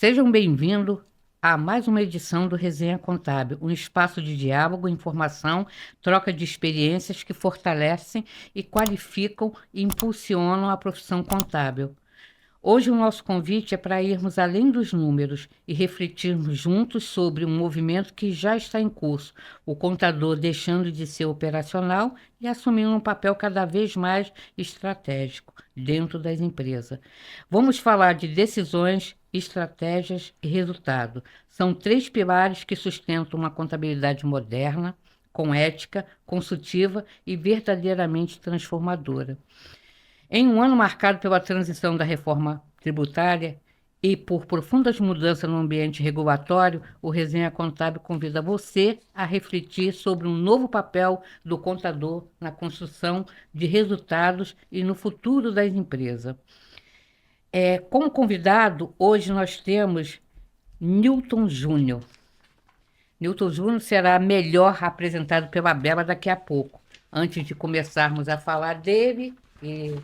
Sejam bem-vindos a mais uma edição do Resenha Contábil, um espaço de diálogo, informação, troca de experiências que fortalecem e qualificam e impulsionam a profissão contábil. Hoje o nosso convite é para irmos além dos números e refletirmos juntos sobre um movimento que já está em curso, o contador deixando de ser operacional e assumindo um papel cada vez mais estratégico dentro das empresas. Vamos falar de decisões, estratégias e resultado. São três pilares que sustentam uma contabilidade moderna, com ética, consultiva e verdadeiramente transformadora. Em um ano marcado pela transição da reforma tributária e por profundas mudanças no ambiente regulatório, o Resenha Contábil convida você a refletir sobre um novo papel do contador na construção de resultados e no futuro das empresas. Como convidado, hoje nós temos Newton Júnior. Newton Júnior será melhor apresentado pela Bela daqui a pouco. Antes de começarmos a falar dele e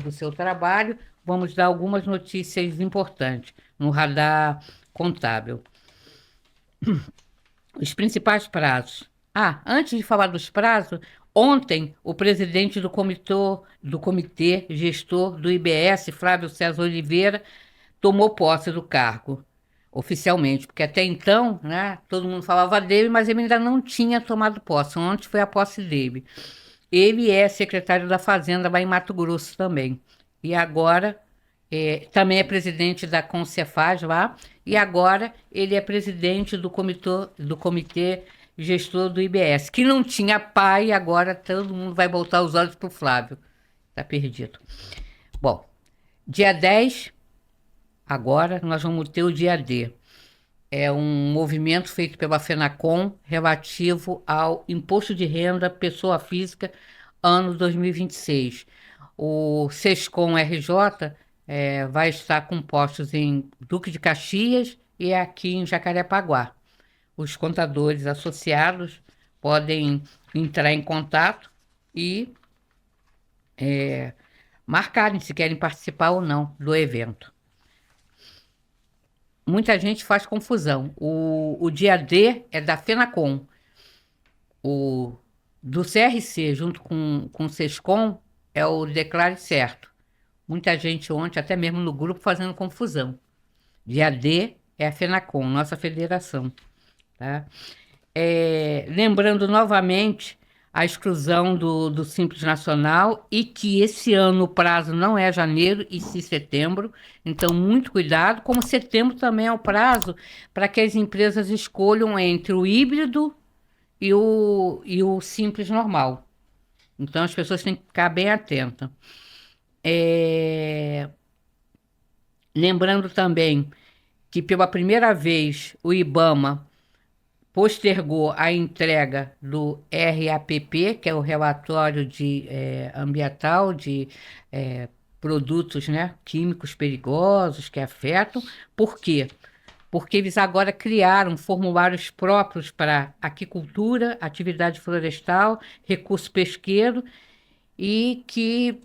do seu trabalho, vamos dar algumas notícias importantes no radar contábil. Os principais prazos. Antes de falar dos prazos, ontem o presidente do comitê gestor do IBS, Flávio César Oliveira, tomou posse do cargo, oficialmente, porque até então, né, todo mundo falava dele, mas ele ainda não tinha tomado posse. Ontem foi a posse dele. Ele é secretário da Fazenda lá em Mato Grosso também. E agora, também é presidente da Concefaz lá, e agora ele é presidente do comitê gestor do IBS, que não tinha pai, agora todo mundo vai voltar os olhos para o Flávio. Está perdido. Bom, dia 10, agora nós vamos ter o dia D. É um movimento feito pela FENACON relativo ao Imposto de Renda Pessoa Física, ano 2026. O SESCOM RJ vai estar com postos em Duque de Caxias e aqui em Jacarepaguá. Os contadores associados podem entrar em contato e marcarem se querem participar ou não do evento. Muita gente faz confusão. O dia D é da FENACON. O do CRC, junto com o SESCOM, é o Declare Certo. Muita gente ontem, até mesmo no grupo, fazendo confusão. Dia D é a FENACON, nossa federação. Tá? Lembrando novamente a exclusão do Simples Nacional e que esse ano o prazo não é janeiro e sim setembro, então muito cuidado, como setembro também é o prazo para que as empresas escolham entre o híbrido e o Simples normal. Então as pessoas têm que ficar bem atentas. Lembrando também que pela primeira vez o IBAMA postergou a entrega do RAPP, que é o relatório ambiental de produtos, né, químicos perigosos que afetam. Por quê? Porque eles agora criaram formulários próprios para aquicultura, atividade florestal, recurso pesqueiro, e que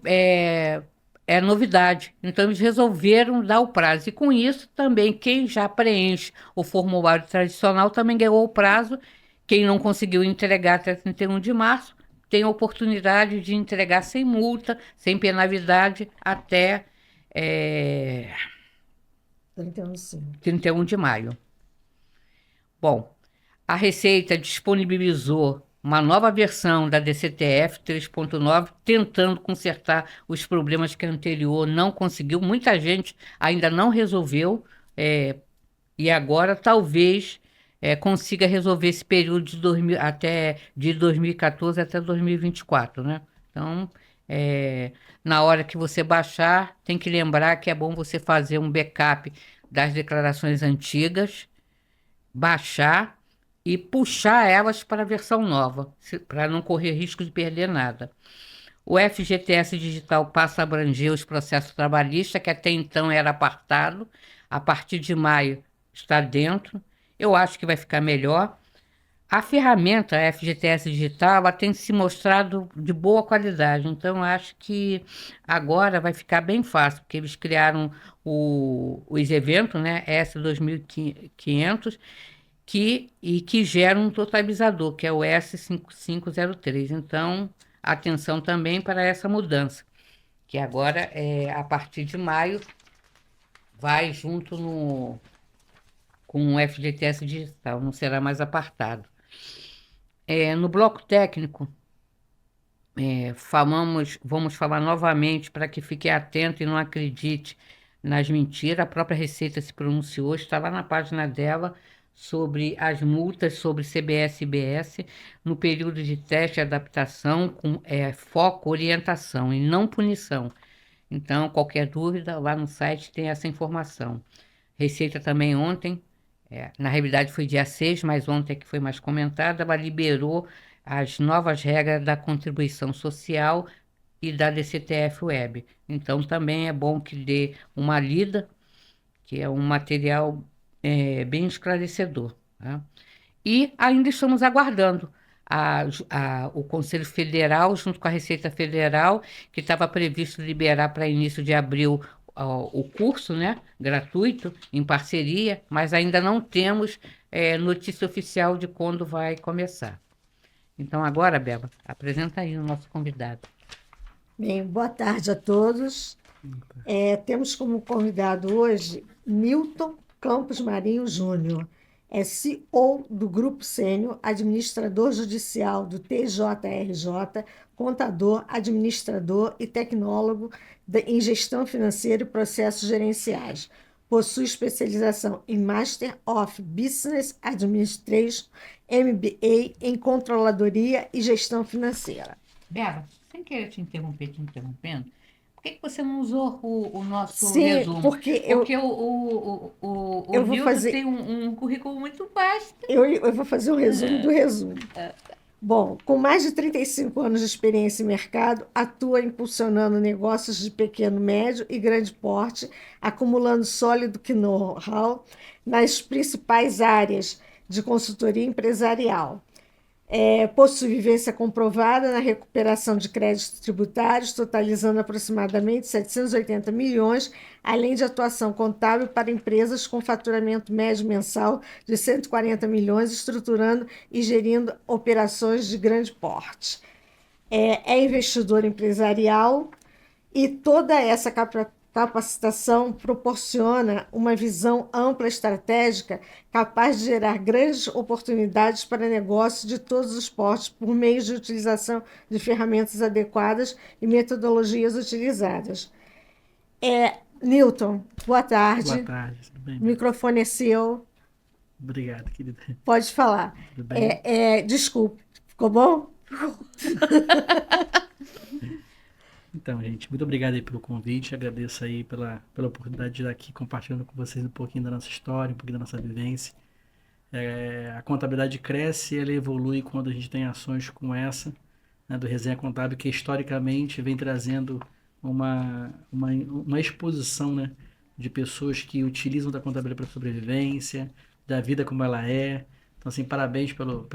é novidade. Então, eles resolveram dar o prazo. E com isso, também, quem já preenche o formulário tradicional também ganhou o prazo. Quem não conseguiu entregar até 31 de março, tem a oportunidade de entregar sem multa, sem penalidade, até 31 de maio. Bom, a Receita disponibilizou uma nova versão da DCTF 3.9, tentando consertar os problemas que a anterior não conseguiu. Muita gente ainda não resolveu, e agora talvez consiga resolver esse período de 2014 até 2024, né? Então, na hora que você baixar, tem que lembrar que é bom você fazer um backup das declarações antigas, baixar e puxar elas para a versão nova, para não correr risco de perder nada. O FGTS Digital passa a abranger os processos trabalhistas, que até então era apartado, a partir de maio está dentro. Eu acho que vai ficar melhor. A ferramenta a FGTS Digital, ela tem se mostrado de boa qualidade, então eu acho que agora vai ficar bem fácil, porque eles criaram os eventos, né, S2500, que gera um totalizador, que é o S5503. Então, atenção também para essa mudança, que agora, a partir de maio, vai junto com o FGTS Digital, não será mais apartado. No bloco técnico, vamos falar novamente para que fique atento e não acredite nas mentiras. A própria Receita se pronunciou, está lá na página dela, sobre as multas sobre CBS e IBS no período de teste e adaptação, com foco orientação e não punição. Então, qualquer dúvida, lá no site tem essa informação. Receita também ontem, na realidade foi dia 6, mas ontem é que foi mais comentada, ela liberou as novas regras da contribuição social e da DCTF Web. Então também é bom que dê uma lida, que é um material bem esclarecedor, tá? E ainda estamos aguardando o Conselho Federal, junto com a Receita Federal, que estava previsto liberar para início de abril o curso, né, gratuito, em parceria, mas ainda não temos notícia oficial de quando vai começar. Então, agora, Beba, apresenta aí o nosso convidado. Bem, boa tarde a todos. Temos como convidado hoje Milton Campos Marinho Júnior, CEO do Grupo Sênior, administrador judicial do TJRJ, contador, administrador e tecnólogo em gestão financeira e processos gerenciais. Possui especialização em Master of Business Administration, MBA em Controladoria e Gestão Financeira. Beba, sem querer te interrompendo, por que você não usou o nosso Sim, resumo? porque Porque o eu vou Nilton fazer. tem um currículo muito vasto. Eu vou fazer um resumo do resumo. Bom, com mais de 35 anos de experiência em mercado, atua impulsionando negócios de pequeno, médio e grande porte, acumulando sólido know-how nas principais áreas de consultoria empresarial. Possui vivência comprovada na recuperação de créditos tributários, totalizando aproximadamente 780 milhões, além de atuação contábil para empresas com faturamento médio mensal de 140 milhões, estruturando e gerindo operações de grande porte. É investidor empresarial e toda essa capacitação proporciona uma visão ampla estratégica capaz de gerar grandes oportunidades para negócios de todos os portes por meio de utilização de ferramentas adequadas e metodologias utilizadas. Newton, boa tarde. Boa tarde, tudo bem? O microfone é seu. Obrigado, querida. Pode falar. Tudo bem? Desculpe, ficou bom? Então, gente, muito obrigado aí pelo convite. Agradeço aí pela oportunidade de estar aqui compartilhando com vocês um pouquinho da nossa história, um pouquinho da nossa vivência. A contabilidade cresce e ela evolui quando a gente tem ações como essa, né, do Resenha Contábil, que historicamente vem trazendo uma exposição, né, de pessoas que utilizam da contabilidade para sobrevivência, da vida como ela é. Então, assim, parabéns pelo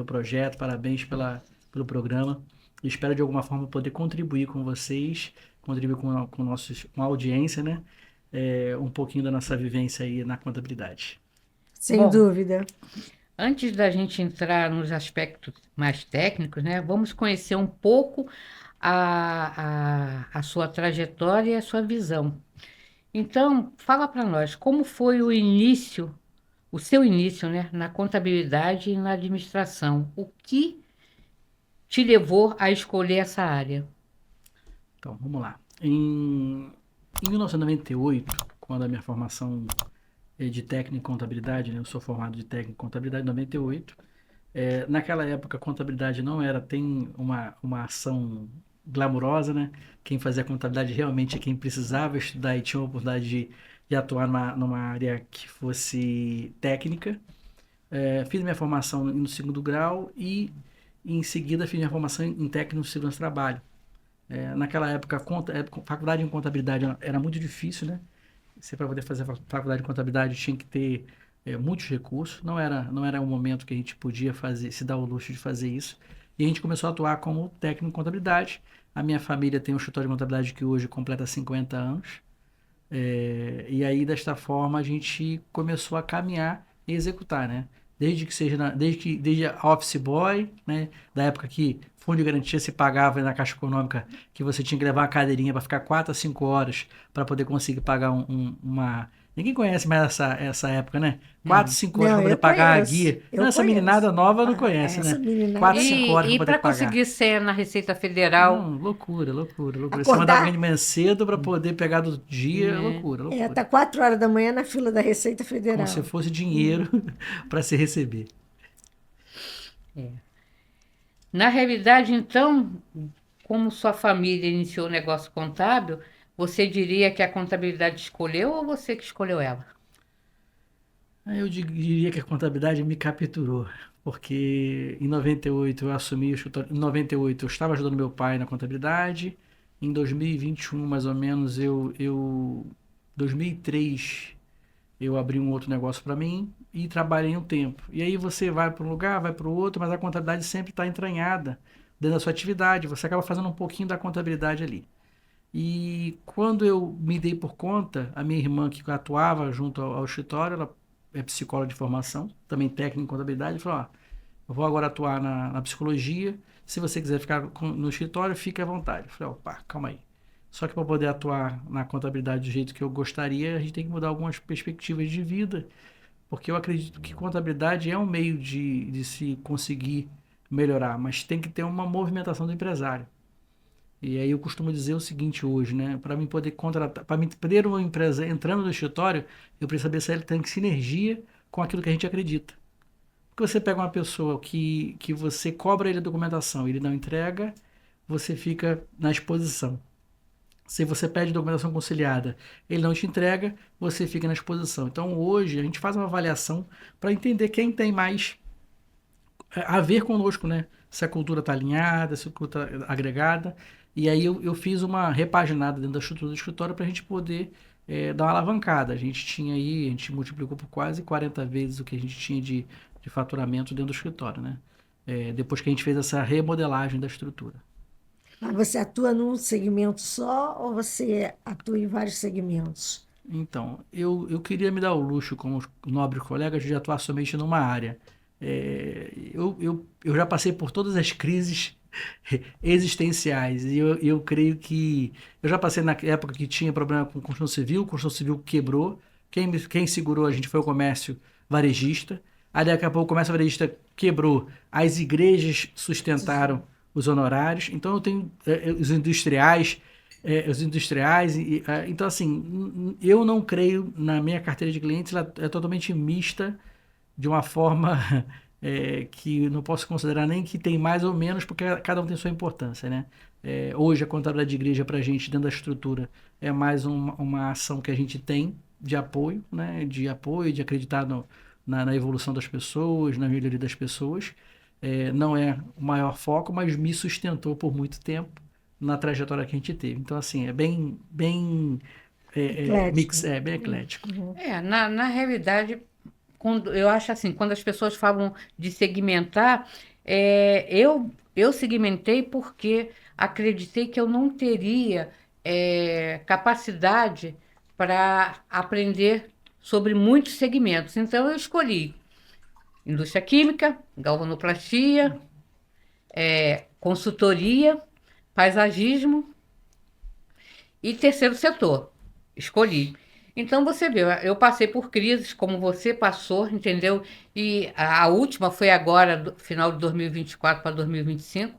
projeto, parabéns pelo programa. Espero de alguma forma poder contribuir com vocês, contribuir com a audiência, né? Um pouquinho da nossa vivência aí na contabilidade. Sem Bom, dúvida. Antes da gente entrar nos aspectos mais técnicos, né, vamos conhecer um pouco a sua trajetória e a sua visão. Então, fala para nós, como foi o seu início, né, na contabilidade e na administração? O que te levou a escolher essa área? Então, vamos lá. Em 1998, quando a minha formação é de técnico em contabilidade, né, eu sou formado de técnico em contabilidade em 98. Naquela época, a contabilidade não tem uma ação glamurosa, né? Quem fazia contabilidade realmente é quem precisava estudar e tinha a oportunidade de atuar numa área que fosse técnica. Fiz minha formação no segundo grau e, em seguida, fiz minha formação em técnico de segurança do trabalho. Naquela época, faculdade em contabilidade era muito difícil, né? Você, para poder fazer faculdade de contabilidade, tinha que ter muitos recursos, não era um momento que a gente podia se dar o luxo de fazer isso. E a gente começou a atuar como técnico em contabilidade. A minha família tem um escritório de contabilidade que hoje completa 50 anos. E aí, desta forma, a gente começou a caminhar e executar, né? Desde a Office Boy, né? Da época que fundo de garantia se pagava na Caixa Econômica, que você tinha que levar uma cadeirinha para ficar 4 a 5 horas para poder conseguir pagar uma. Ninguém conhece mais essa época, né? 4, Uhum. 5 horas Não, para poder eu pagar a conheço. guia. Não, Eu essa conheço. meninada nova não Ah, conhece, essa né? meninada. 4, 5 horas para E poder para pagar. conseguir ser na Receita Federal, Não, loucura, loucura, loucura. Você mandava alguém Acordar, de manhã cedo para poder pegar do dia, né? loucura, loucura. tá 4 horas da manhã na fila da Receita Como se Federal. fosse dinheiro para se receber. Na realidade, então, como sua família iniciou o negócio contábil, você diria que a contabilidade escolheu ou você que escolheu ela? Aí eu diria que a contabilidade me capturou, porque em 98 eu assumi o escritório, em 98 eu estava ajudando meu pai na contabilidade, em 2021 mais ou menos 2003 eu abri um outro negócio para mim e trabalhei um tempo. E aí você vai para um lugar, vai para o outro, mas a contabilidade sempre está entranhada dentro da sua atividade, você acaba fazendo um pouquinho da contabilidade ali. E quando eu me dei por conta, a minha irmã que atuava junto ao escritório, ela é psicóloga de formação, também técnica em contabilidade, falou: ó, eu vou agora atuar na psicologia, se você quiser ficar no escritório, fique à vontade. Eu falei: opa, calma aí. Só que para poder atuar na contabilidade do jeito que eu gostaria, a gente tem que mudar algumas perspectivas de vida, porque eu acredito que contabilidade é um meio de se conseguir melhorar, mas tem que ter uma movimentação do empresário. E aí eu costumo dizer o seguinte hoje, né? Para mim poder contratar, para mim ter uma empresa entrando no escritório, eu preciso saber se ele tem sinergia com aquilo que a gente acredita. Porque você pega uma pessoa que você cobra ele a documentação, ele não entrega, você fica na exposição. Se você pede documentação conciliada, ele não te entrega, você fica na exposição. Então hoje a gente faz uma avaliação para entender quem tem mais a ver conosco, né? Se a cultura está alinhada, se a cultura está agregada. E aí eu fiz uma repaginada dentro da estrutura do escritório para a gente poder dar uma alavancada. A gente multiplicou por quase 40 vezes o que a gente tinha de faturamento dentro do escritório, né? Depois que a gente fez essa remodelagem da estrutura. Mas você atua num segmento só ou você atua em vários segmentos? Então, eu queria me dar o luxo, como os nobres colegas, de atuar somente numa área. Eu já passei por todas as crises existenciais e eu creio que eu já passei na época que tinha problema com construção civil quebrou, quem segurou a gente foi o comércio varejista, aí daqui a pouco o comércio varejista quebrou, as igrejas sustentaram os honorários, então eu tenho os industriais, então assim, eu não creio na minha carteira de clientes, ela é totalmente mista, de uma forma que não posso considerar nem que tem mais ou menos, porque cada um tem sua importância, né? Hoje a contabilidade de igreja para a gente, dentro da estrutura, é mais uma ação que a gente tem de apoio, né? De apoio, de acreditar na evolução das pessoas, na melhoria das pessoas. Não é o maior foco, mas me sustentou por muito tempo na trajetória que a gente teve. Então, assim, é bem Eclético. mix, bem eclético. Na realidade, eu acho assim, quando as pessoas falam de segmentar, eu segmentei porque acreditei que eu não teria capacidade para aprender sobre muitos segmentos. Então, eu escolhi indústria química, galvanoplastia, consultoria, paisagismo e terceiro setor. Escolhi. Então você vê, eu passei por crises como você passou, entendeu? E a última foi agora, final de 2024 para 2025.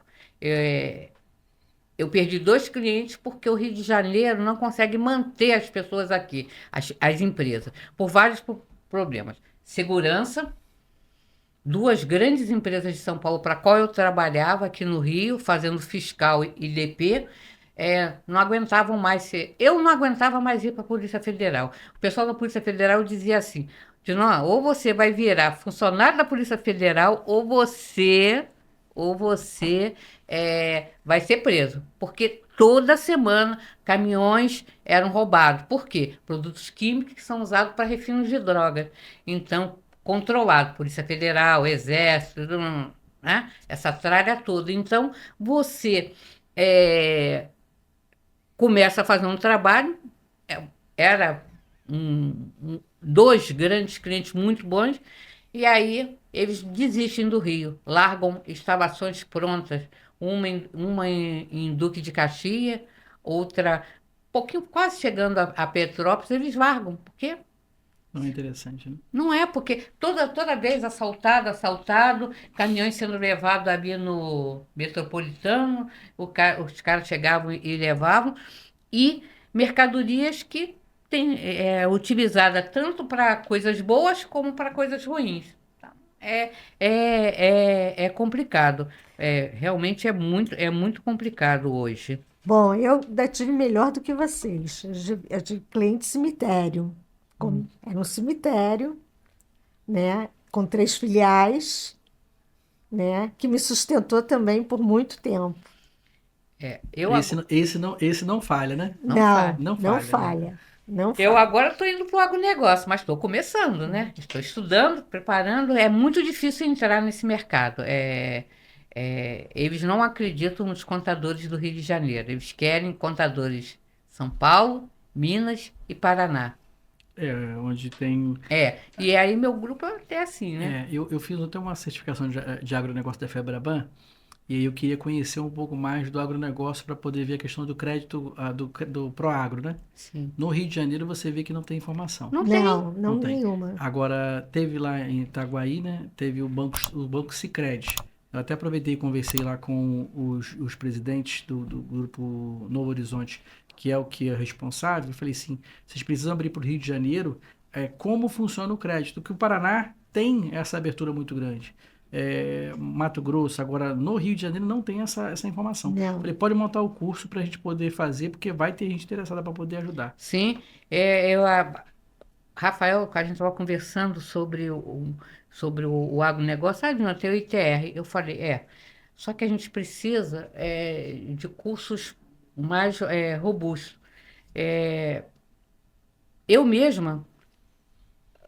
Eu perdi 2 clientes porque o Rio de Janeiro não consegue manter as pessoas aqui, as empresas, por vários problemas. Segurança, 2 grandes empresas de São Paulo para qual eu trabalhava aqui no Rio, fazendo fiscal e DP, não aguentavam mais ser. Eu não aguentava mais ir para a Polícia Federal. O pessoal da Polícia Federal dizia assim: não, ou você vai virar funcionário da Polícia Federal, ou você vai ser preso. Porque toda semana caminhões eram roubados. Por quê? Produtos químicos que são usados para refino de drogas. Então, controlado, Polícia Federal, Exército, né? Essa tralha toda. Então, você começa a fazer um trabalho, era dois grandes clientes muito bons, e aí eles desistem do Rio, largam instalações prontas, uma em Duque de Caxias, outra um pouquinho, quase chegando a Petrópolis, eles largam, porque Não é interessante, né? não é, porque toda vez assaltado, caminhões sendo levados ali no Metropolitano, os caras chegavam e levavam, e mercadorias que utilizada tanto para coisas boas como para coisas ruins. Tá? É complicado. Realmente é muito complicado hoje. Bom, eu ainda tive melhor do que vocês. Eu tive cliente cemitério. Era um cemitério, né, com 3 filiais, né, que me sustentou também por muito tempo. Esse não falha, né? Não falha. Não Não falha, né? falha. Não Eu falha. agora estou indo para o agronegócio, mas estou começando, né? Estou estudando, preparando. É muito difícil entrar nesse mercado. Eles não acreditam nos contadores do Rio de Janeiro. Eles querem contadores de São Paulo, Minas e Paraná. Onde tem. E aí meu grupo é até assim, né? Eu fiz até uma certificação de agronegócio da FEBRABAN, e aí eu queria conhecer um pouco mais do agronegócio para poder ver a questão do crédito do Proagro, né? Sim. No Rio de Janeiro você vê que não tem informação. Não tem. Não tem. nenhuma. Agora, teve lá em Itaguaí, né? Teve o Banco Sicredi. Eu até aproveitei e conversei lá com os presidentes do grupo Novo Horizonte, que é o que é responsável. Eu falei assim, vocês precisam abrir para o Rio de Janeiro como funciona o crédito, que o Paraná tem essa abertura muito grande. Mato Grosso, agora no Rio de Janeiro não tem essa informação. Não. Falei, pode montar o curso para a gente poder fazer, porque vai ter gente interessada para poder ajudar. Sim. Rafael, a gente estava conversando sobre o agronegócio, não tem o ITR. Eu falei, só que a gente precisa de cursos mais robustos. Eu mesma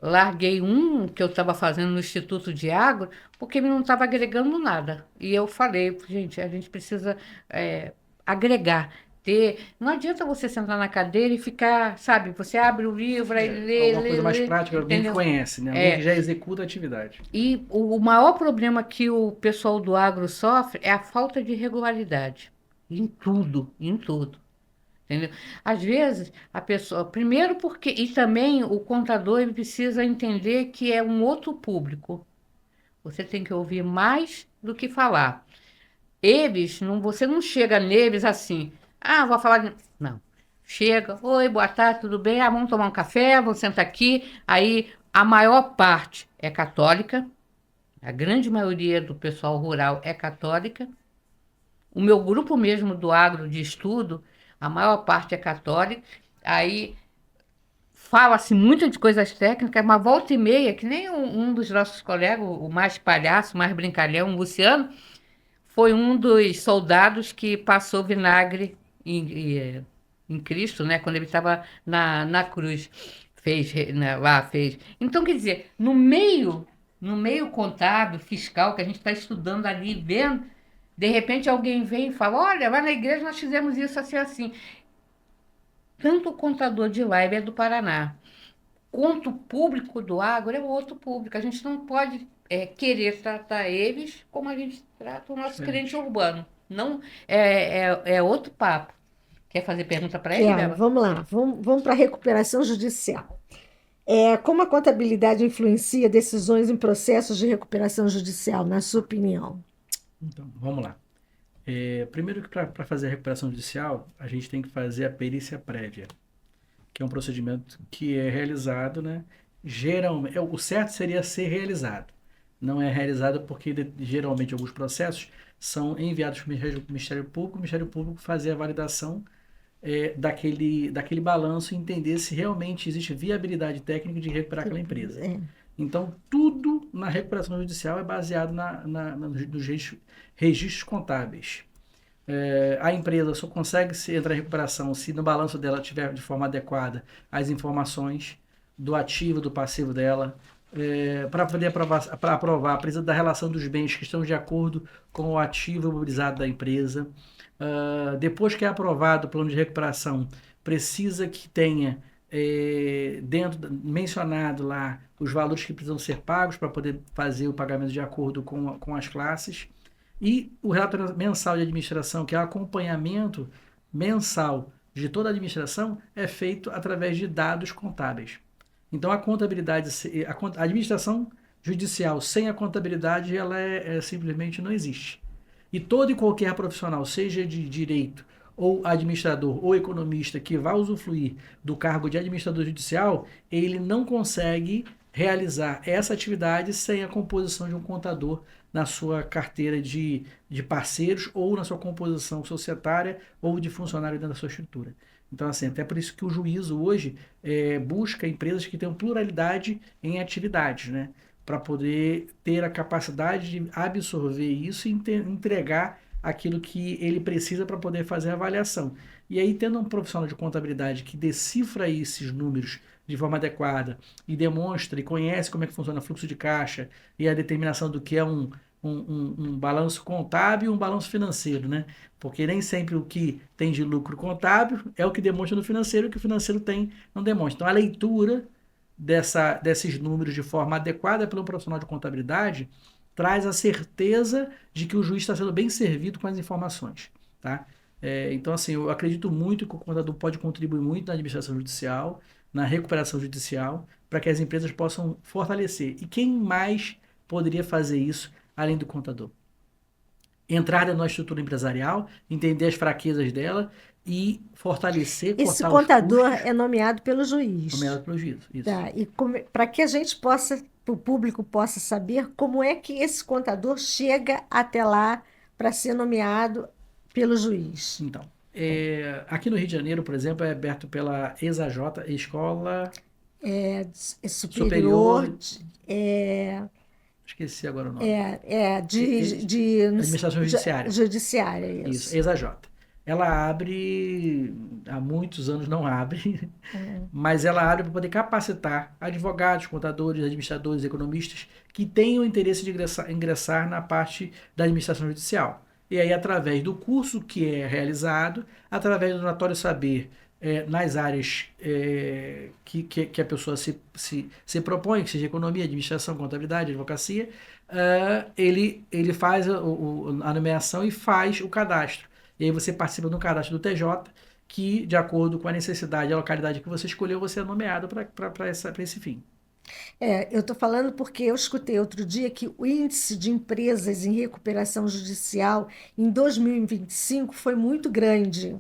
larguei um que eu estava fazendo no Instituto de Agro, porque ele não estava agregando nada. E eu falei, gente, a gente precisa agregar. Não adianta você sentar na cadeira e ficar, sabe, você abre o livro, aí lê, Alguma coisa mais prática, alguém que entendeu? conhece, né? Alguém que já executa a atividade. E o maior problema que o pessoal do agro sofre é a falta de regularidade. Em tudo, em tudo. Entendeu? Às vezes, a pessoa. Primeiro, porque. E também o contador ele precisa entender que é um outro público. Você tem que ouvir mais do que falar. Você não chega neles assim. Vou falar. Não. Chega, oi, boa tarde, tudo bem? Vamos tomar um café, vamos sentar aqui. Aí, a maior parte é católica. A grande maioria do pessoal rural é católica. O meu grupo mesmo do agro de estudo, a maior parte é católica. Aí fala-se muito de coisas técnicas, mas volta e meia, que nem um dos nossos colegas, o mais palhaço, mais brincalhão, o Luciano, foi um dos soldados que passou vinagre em Cristo, né? Quando ele estava na cruz. Fez. Então, quer dizer, no meio contábil, fiscal, que a gente está estudando ali, vendo, de repente alguém vem e fala, olha, lá na igreja nós fizemos isso assim, assim. Tanto o contador de lá, ele é do Paraná, quanto o público do agro é outro público. A gente não pode querer tratar eles como a gente trata o nosso cliente urbano. Não, é outro papo. Quer fazer pergunta para ele, Bela? Vamos lá, vamos para a recuperação judicial. Como a contabilidade influencia decisões em processos de recuperação judicial, na sua opinião? Então, vamos lá. Primeiro que para fazer a recuperação judicial, a gente tem que fazer a perícia prévia, que é um procedimento que é realizado, né? Geralmente, o certo seria ser realizado. Não é realizado porque geralmente alguns processos são enviados para o Ministério Público fazer a validação daquele balanço e entender se realmente existe viabilidade técnica de recuperar aquela empresa. Então, tudo na recuperação judicial é baseado nos registros contábeis. A empresa só consegue entrar em recuperação se no balanço dela tiver de forma adequada as informações do ativo, do passivo dela. Para poder aprovar, precisa da relação dos bens que estão de acordo com o ativo imobilizado da empresa. Depois que é aprovado o plano de recuperação, precisa que tenha mencionado lá os valores que precisam ser pagos para poder fazer o pagamento de acordo com as classes. E o relatório mensal de administração, que é o acompanhamento mensal de toda a administração, é feito através de dados contábeis. Então, a contabilidade, a administração judicial sem a contabilidade, ela simplesmente não existe. E todo e qualquer profissional, seja de direito, ou administrador, ou economista, que vai usufruir do cargo de administrador judicial, ele não consegue realizar essa atividade sem a composição de um contador na sua carteira de parceiros ou na sua composição societária ou de funcionário dentro da sua estrutura. Então, assim, até por isso que o juízo hoje busca empresas que tenham pluralidade em atividades, né? Para poder ter a capacidade de absorver isso e entregar aquilo que ele precisa para poder fazer a avaliação. E aí, tendo um profissional de contabilidade que decifra esses números de forma adequada e demonstra e conhece como é que funciona o fluxo de caixa e a determinação do que é um balanço contábil e um balanço financeiro, né? Porque nem sempre o que tem de lucro contábil é o que demonstra no financeiro, o que o financeiro tem não demonstra. Então, a leitura desses números de forma adequada pelo profissional de contabilidade traz a certeza de que o juiz está sendo bem servido com as informações, tá? Então, assim, eu acredito muito que o contador pode contribuir muito na administração judicial, na recuperação judicial, para que as empresas possam fortalecer. E quem mais poderia fazer isso além do contador? Entrar na estrutura empresarial, entender as fraquezas dela e fortalecer, Esse cortar os contador custos. é nomeado pelo juiz. Nomeado pelo juiz, isso. Tá, e para que a gente possa, o público possa saber como é que esse contador chega até lá para ser nomeado pelo juiz. Então, aqui no Rio de Janeiro, por exemplo, é aberto pela ESAJ, Escola É Superior, superior, é, esqueci agora o nome. de Administração Judiciária. judiciária, Isso, isso. ESAJ. Ela abre, há muitos anos não abre, mas ela abre para poder capacitar advogados, contadores, administradores, economistas que tenham interesse de ingressar na parte da administração judicial. E aí, através do curso que é realizado, através do Notório Saber nas áreas que a pessoa se propõe, que seja economia, administração, contabilidade, advocacia, ele faz a nomeação e faz o cadastro. E aí você participa do cadastro do TJ, que, de acordo com a necessidade e a localidade que você escolheu, você é nomeado para esse fim. Eu estou falando porque eu escutei outro dia que o índice de empresas em recuperação judicial em 2025 foi muito grande.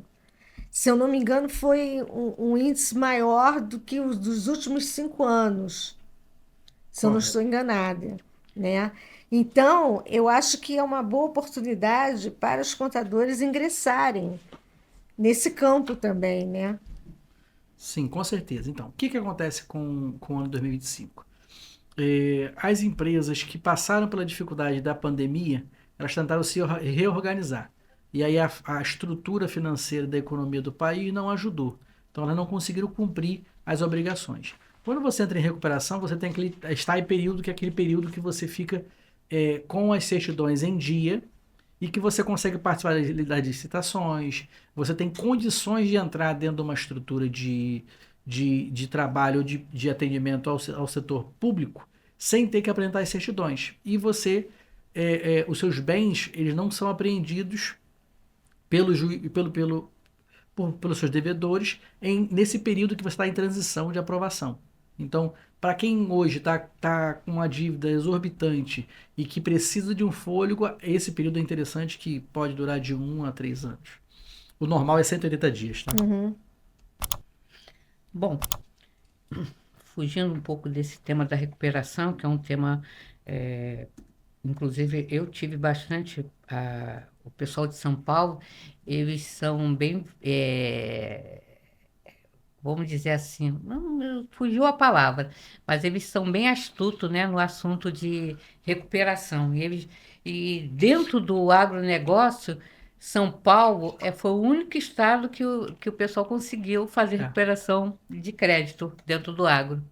Se eu não me engano, foi um índice maior do que os dos últimos 5 anos, se eu não Correto. estou enganada, né? Então, eu acho que é uma boa oportunidade para os contadores ingressarem nesse campo também, né? Sim, com certeza. Então, o que acontece com o ano 2025? As empresas que passaram pela dificuldade da pandemia, elas tentaram se reorganizar. E aí a estrutura financeira da economia do país não ajudou. Então, elas não conseguiram cumprir as obrigações. Quando você entra em recuperação, você tem que estar em período, que é aquele período que você fica com as certidões em dia e que você consegue participar das licitações, você tem condições de entrar dentro de uma estrutura de trabalho, de atendimento ao setor público, sem ter que apresentar as certidões. E você, os seus bens, eles não são apreendidos pelos seus devedores nesse período que você está em transição de aprovação. Então, para quem hoje está com uma dívida exorbitante e que precisa de um fôlego, esse período é interessante, que pode durar de 1 a 3 anos. O normal é 180 dias, tá? Bom, fugindo um pouco desse tema da recuperação, que é um tema, inclusive eu tive bastante, o pessoal de São Paulo, eles são bem, vamos dizer assim, não, fugiu a palavra, mas eles são bem astutos, né, no assunto de recuperação. E dentro do agronegócio São Paulo foi o único estado que o pessoal conseguiu fazer É, recuperação de crédito dentro do agro.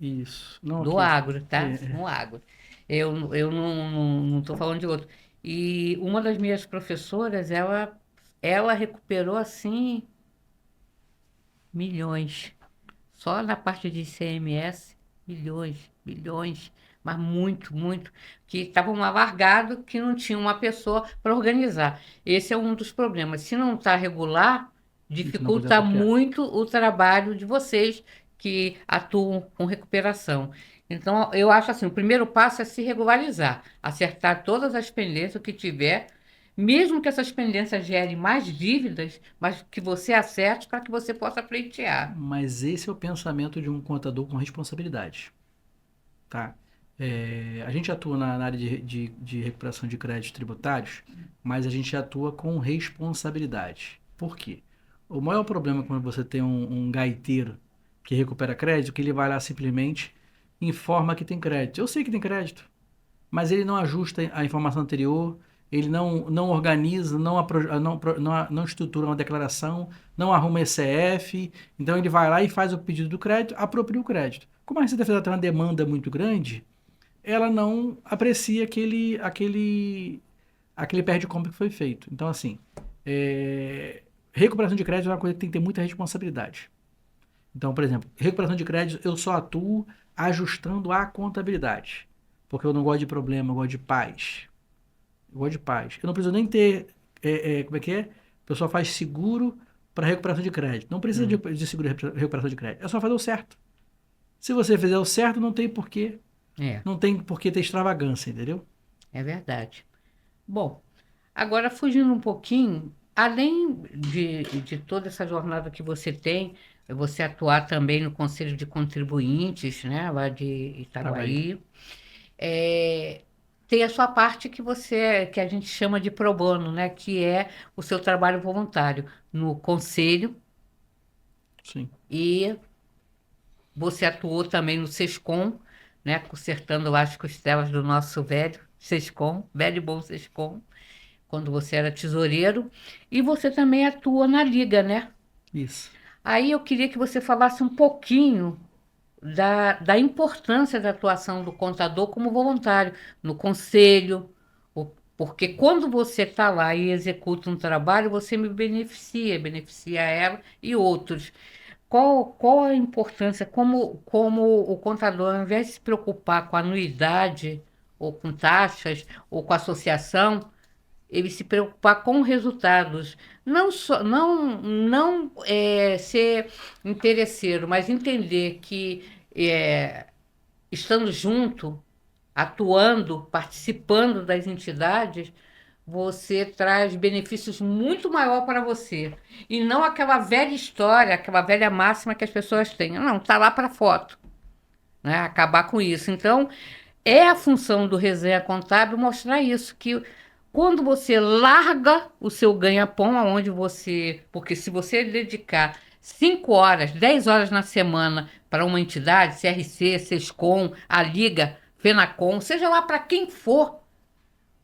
isso. Não, Do aqui. agro, É, tá? No agro. Eu não estou falando de outro. E uma das minhas professoras, ela recuperou assim milhões. Só na parte de ICMS, milhões, milhões, mas muito, muito, que estava largado, que não tinha uma pessoa para organizar. Esse é um dos problemas. Se não está regular, isso não quiser dificulta copiar. muito o trabalho de vocês que atuam com recuperação. Então, eu acho assim, o primeiro passo é se regularizar, acertar todas as pendências que tiver, mesmo que essas pendências gerem mais dívidas, mas que você acerte para que você possa pleitear. Mas esse é o pensamento de um contador com responsabilidade, tá? A gente atua na área de recuperação de créditos tributários, mas a gente atua com responsabilidade. Por quê? O maior problema quando você tem um gaiteiro que recupera crédito, é que ele vai lá simplesmente informa que tem crédito. Eu sei que tem crédito, mas ele não ajusta a informação anterior, ele não organiza, não estrutura uma declaração, não arruma ECF, então ele vai lá e faz o pedido do crédito, apropria o crédito. Como a Receita Federal tem uma demanda muito grande, ela não aprecia aquele pé de compra que foi feito. Então, assim, recuperação de crédito é uma coisa que tem que ter muita responsabilidade. Então, por exemplo, recuperação de crédito, eu só atuo ajustando a contabilidade. Porque eu não gosto de problema, eu gosto de paz. Eu gosto de paz. Eu não preciso nem ter. Como é que é? O pessoal faz seguro para recuperação de crédito. Não precisa de seguro de recuperação de crédito. É só fazer o certo. Se você fizer o certo, não tem porquê. É, Não tem porquê ter extravagância, entendeu? é verdade. Bom, agora fugindo um pouquinho, além de toda essa jornada que você tem, você atuar também no Conselho de Contribuintes, né, lá de Tava aí. Itaguaí, é, tem a sua parte que a gente chama de pro bono, né, que é o seu trabalho voluntário no Conselho, Sim. e você atuou também no Sescom, né, consertando as costelas do nosso velho Sescom, velho e bom Sescom, quando você era tesoureiro, e você também atua na Liga, né? Isso. Aí eu queria que você falasse um pouquinho da importância da atuação do contador como voluntário no conselho, porque quando você está lá e executa um trabalho, você me beneficia ela e outros. Qual a importância, como o contador, ao invés de se preocupar com anuidade, ou com taxas, ou com associação, ele se preocupar com resultados, não ser interesseiro, mas entender que estando junto, atuando, participando das entidades, você traz benefícios muito maior para você. E não aquela velha história, aquela velha máxima que as pessoas têm. Não, está lá para foto, né? Acabar com isso. Então, é a função do Resenha Contábil mostrar isso, que quando você larga o seu ganha-pão, aonde você. Porque se você dedicar 5 horas, 10 horas na semana para uma entidade, CRC, SESCOM, a Liga, FENACOM, seja lá para quem for,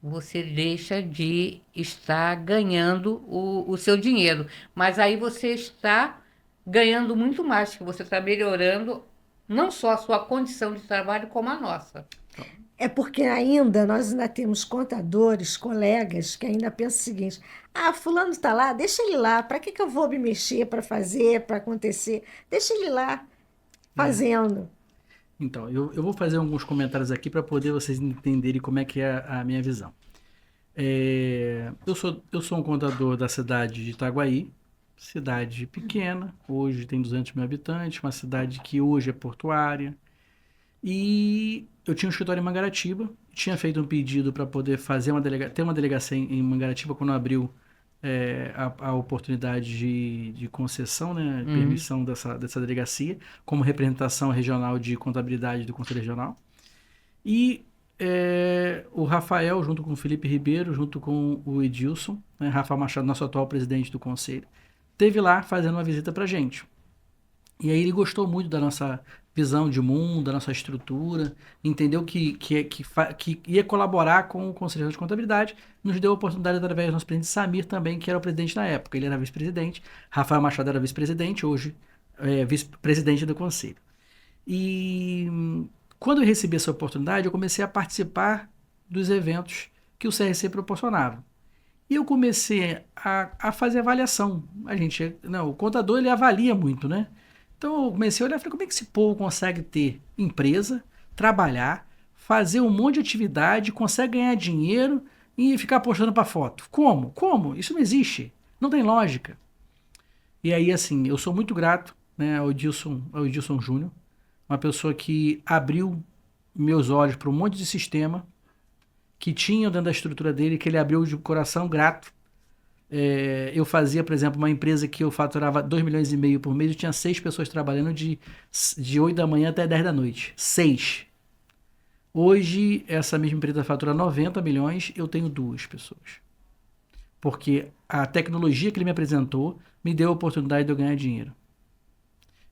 você deixa de estar ganhando o seu dinheiro. Mas aí você está ganhando muito mais, que você está melhorando não só a sua condição de trabalho, como a nossa. É porque ainda nós ainda temos contadores, colegas, que ainda pensam o seguinte: ah, fulano está lá, deixa ele lá, para que eu vou me mexer para fazer, para acontecer? Deixa ele lá É. fazendo. Então, eu vou fazer alguns comentários aqui para poder vocês entenderem como é que é a minha visão. Eu sou um contador da cidade de Itaguaí, cidade pequena, hoje tem 200 mil habitantes, uma cidade que hoje é portuária. E eu tinha um escritório em Mangaratiba, tinha feito um pedido para poder ter uma delegacia em Mangaratiba quando abriu a oportunidade de concessão, né, Uhum. permissão dessa delegacia, como representação regional de contabilidade do Conselho Regional. E o Rafael, junto com o Felipe Ribeiro, junto com o Edilson, né, Rafa Machado, nosso atual presidente do conselho, esteve lá fazendo uma visita para gente. E aí ele gostou muito da nossa visão de mundo, da nossa estrutura, entendeu que ia colaborar com o Conselho de Contabilidade, nos deu a oportunidade através do nosso presidente Samir também, que era o presidente na época. Ele era vice-presidente, Rafael Machado era vice-presidente, hoje é vice-presidente do Conselho. E quando eu recebi essa oportunidade, eu comecei a participar dos eventos que o CRC proporcionava. E eu comecei a fazer avaliação. O contador ele avalia muito, né? Então eu comecei a olhar e falei, como é que esse povo consegue ter empresa, trabalhar, fazer um monte de atividade, consegue ganhar dinheiro e ficar postando para foto? Como? Como? Isso não existe. Não tem lógica. E aí, assim, eu sou muito grato, né, ao Edilson Júnior, uma pessoa que abriu meus olhos para um monte de sistema que tinham dentro da estrutura dele, que ele abriu de coração grato. Eu fazia, por exemplo, uma empresa que eu faturava 2,5 milhões por mês, eu tinha 6 pessoas trabalhando de 8 da manhã até 10 da noite. 6. Hoje, essa mesma empresa fatura 90 milhões, eu tenho 2 pessoas. Porque a tecnologia que ele me apresentou me deu a oportunidade de eu ganhar dinheiro.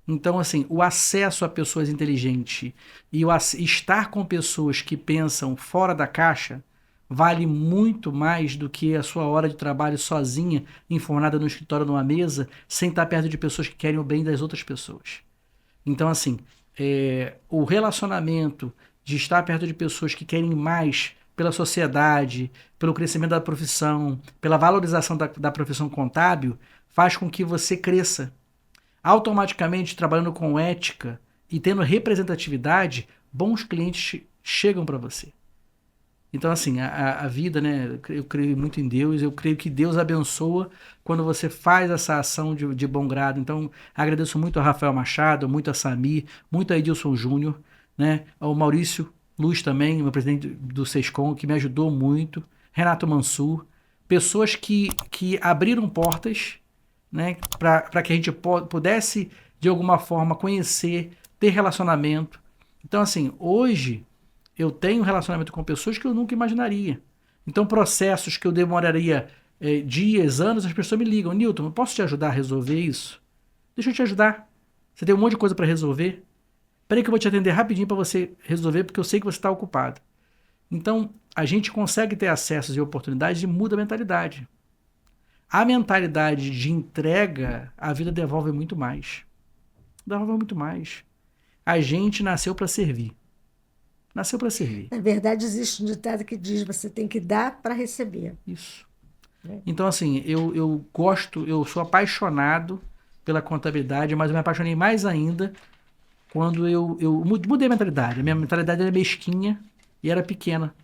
Então, assim, o acesso a pessoas inteligentes e estar com pessoas que pensam fora da caixa vale muito mais do que a sua hora de trabalho sozinha, enfornada no escritório numa mesa, sem estar perto de pessoas que querem o bem das outras pessoas. Então, assim, o relacionamento de estar perto de pessoas que querem mais pela sociedade, pelo crescimento da profissão, pela valorização da profissão contábil, faz com que você cresça. Automaticamente, trabalhando com ética e tendo representatividade, bons clientes chegam para você. Então, assim, a vida, né? Eu creio muito em Deus, eu creio que Deus abençoa quando você faz essa ação de bom grado. Então, agradeço muito a Rafael Machado, muito a Samir, muito a Edilson Júnior, né? Ao Maurício Luz também, meu presidente do Sescom, que me ajudou muito, Renato Mansur, pessoas que abriram portas, né? Para que a gente pudesse, de alguma forma, conhecer, ter relacionamento. Então, assim, hoje eu tenho relacionamento com pessoas que eu nunca imaginaria. Então, processos que eu demoraria dias, anos, as pessoas me ligam. Newton, eu posso te ajudar a resolver isso? Deixa eu te ajudar. Você tem um monte de coisa para resolver? Peraí que eu vou te atender rapidinho para você resolver, porque eu sei que você está ocupado. Então, a gente consegue ter acessos e oportunidades e muda a mentalidade. A mentalidade de entrega, a vida devolve muito mais. Devolve muito mais. A gente nasceu para servir. Nasceu para servir. Na verdade, existe um ditado que diz: você tem que dar para receber. Isso. Então, assim, eu sou apaixonado pela contabilidade, mas eu me apaixonei mais ainda quando eu mudei a mentalidade. A minha mentalidade era mesquinha e era pequena.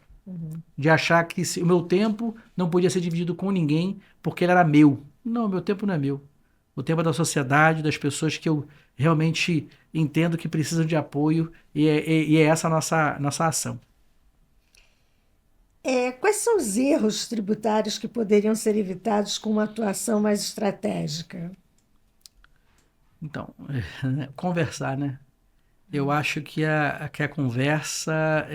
De achar que o meu tempo não podia ser dividido com ninguém porque ele era meu. Não, meu tempo não é meu. O tempo é da sociedade, das pessoas que eu realmente entendo que precisam de apoio e é essa a nossa ação. Quais são os erros tributários que poderiam ser evitados com uma atuação mais estratégica? Então, conversar, né? Eu acho que a conversa,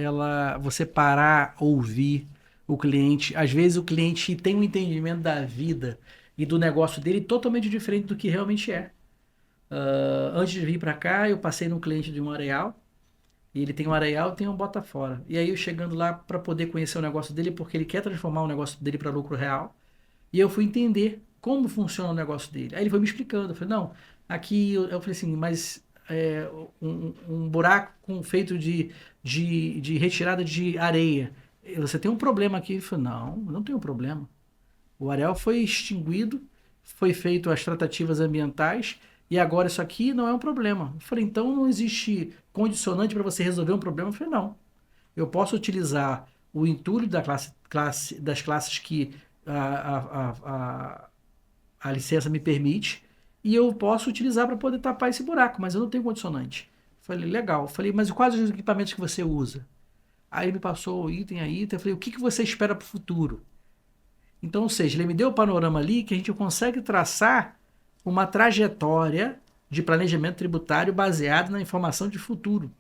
você parar, ouvir o cliente. Às vezes o cliente tem um entendimento da vida e do negócio dele totalmente diferente do que realmente é. Antes de vir para cá, eu passei num cliente de um Areal, e ele tem um Areal e tem um Botafora. E aí eu chegando lá para poder conhecer o negócio dele, porque ele quer transformar o negócio dele para lucro real, e eu fui entender como funciona o negócio dele. Aí ele foi me explicando, eu falei, não, aqui eu falei assim, mas um buraco feito de retirada de areia, você tem um problema aqui? Eu falei, não tem um problema. O Areal foi extinguido, foi feito as tratativas ambientais, e agora isso aqui não é um problema. Eu falei, então não existe condicionante para você resolver um problema? Eu falei, não. Eu posso utilizar o entulho das classes que a licença me permite, e eu posso utilizar para poder tapar esse buraco, mas eu não tenho condicionante. Eu falei, legal. Eu falei, mas quais os equipamentos que você usa? Aí ele me passou item a item. Eu falei, o que você espera para o futuro? Então, ou seja, ele me deu o panorama ali que a gente consegue traçar uma trajetória de planejamento tributário baseado na informação de futuro.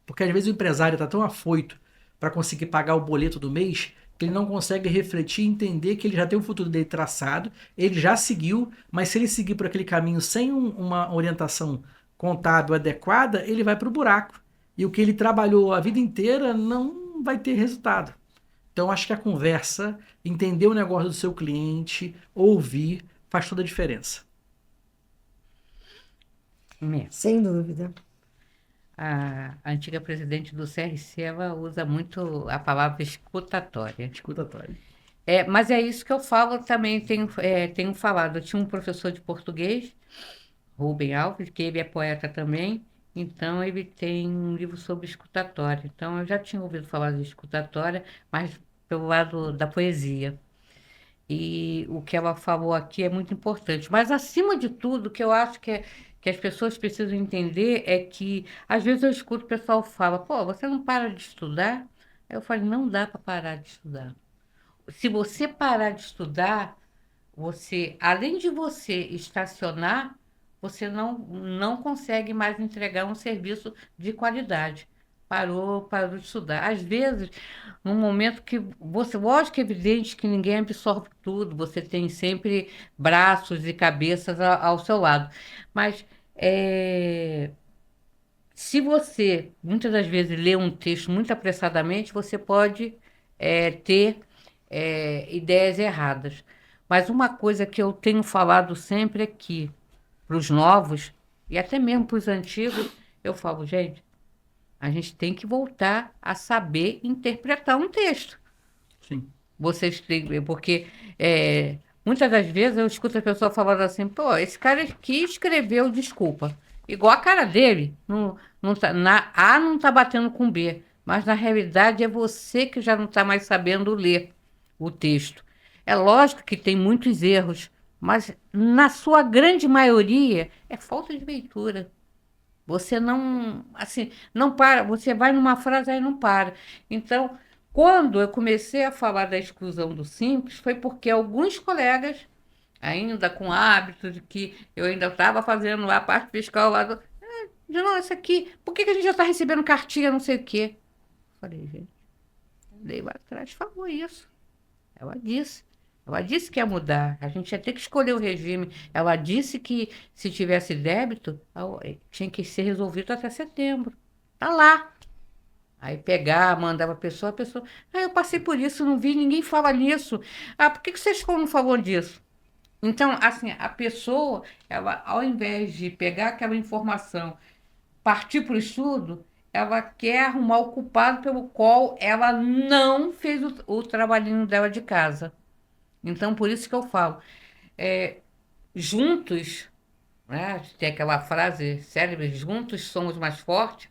Porque às vezes o empresário está tão afoito para conseguir pagar o boleto do mês ele não consegue refletir e entender que ele já tem o futuro dele traçado, ele já seguiu, mas se ele seguir por aquele caminho sem uma orientação contábil adequada, ele vai para o buraco. E o que ele trabalhou a vida inteira não vai ter resultado. Então, acho que a conversa, entender o negócio do seu cliente, ouvir, faz toda a diferença. Sem dúvida. A antiga presidente do CRC, ela usa muito a palavra escutatória. Escutatório. Mas é isso que eu falo também, tenho falado. Eu tinha um professor de português, Rubem Alves, que ele é poeta também, então ele tem um livro sobre escutatória. Então eu já tinha ouvido falar de escutatória, mas pelo lado da poesia. E o que ela falou aqui é muito importante. Mas, acima de tudo, o que eu acho que as pessoas precisam entender é que, às vezes, eu escuto o pessoal falar, pô, você não para de estudar? Aí eu falo, não dá para parar de estudar. Se você parar de estudar, você, além de você estacionar, você não consegue mais entregar um serviço de qualidade. Parou de estudar. Às vezes, num momento que você, lógico que é evidente que ninguém absorve tudo, você tem sempre braços e cabeças ao seu lado. Mas se você, muitas das vezes, lê um texto muito apressadamente, você pode ter ideias erradas. Mas uma coisa que eu tenho falado sempre é que, para os novos, e até mesmo para os antigos, eu falo, gente, a gente tem que voltar a saber interpretar um texto. Sim. Vocês têm, porque muitas das vezes eu escuto a pessoa falando assim, pô, esse cara aqui escreveu desculpa. Igual a cara dele, não tá, A não está batendo com B, mas na realidade é você que já não está mais sabendo ler o texto. É lógico que tem muitos erros, mas na sua grande maioria é falta de leitura. Você não, assim, não para, você vai numa frase e não para. Então, quando eu comecei a falar da exclusão do simples, foi porque alguns colegas, ainda com hábito de que eu ainda estava fazendo a parte fiscal lá do. Não, isso aqui, por que a gente já está recebendo cartinha, não sei o quê? Falei, gente, dei lá atrás, falou isso. Ela disse. Ela disse que ia mudar. A gente ia ter que escolher o regime. Ela disse que se tivesse débito, tinha que ser resolvido até setembro. Tá lá. Aí mandava a pessoa. Ah, eu passei por isso, não vi, ninguém fala nisso. Ah, por que vocês não falam disso? Então, assim, a pessoa, ela, ao invés de pegar aquela informação, partir para o estudo, ela quer arrumar o culpado pelo qual ela não fez o trabalhinho dela de casa. Então, por isso que eu falo, juntos, né, tem aquela frase célebre, juntos somos mais fortes,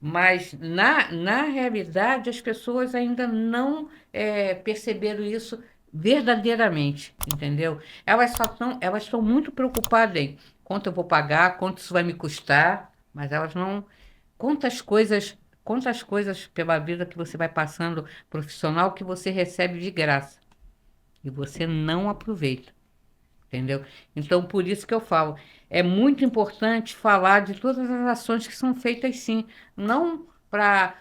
mas na realidade as pessoas ainda não perceberam isso verdadeiramente, entendeu? Elas estão muito preocupadas em quanto eu vou pagar, quanto isso vai me custar, mas elas não. Quantas coisas pela vida que você vai passando profissional que você recebe de graça e você não aproveita, entendeu? Então, por isso que eu falo, é muito importante falar de todas as ações que são feitas sim, não para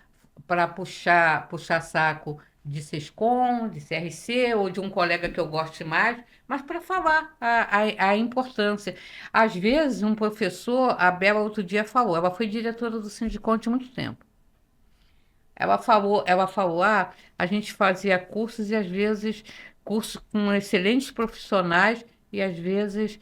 puxar saco de Sescom, de CRC ou de um colega que eu goste mais, mas para falar a importância. Às vezes, um professor, a Bela outro dia falou, ela foi diretora do Sindiconte há muito tempo. Ela falou, a gente fazia cursos e às vezes cursos com excelentes profissionais e às vezes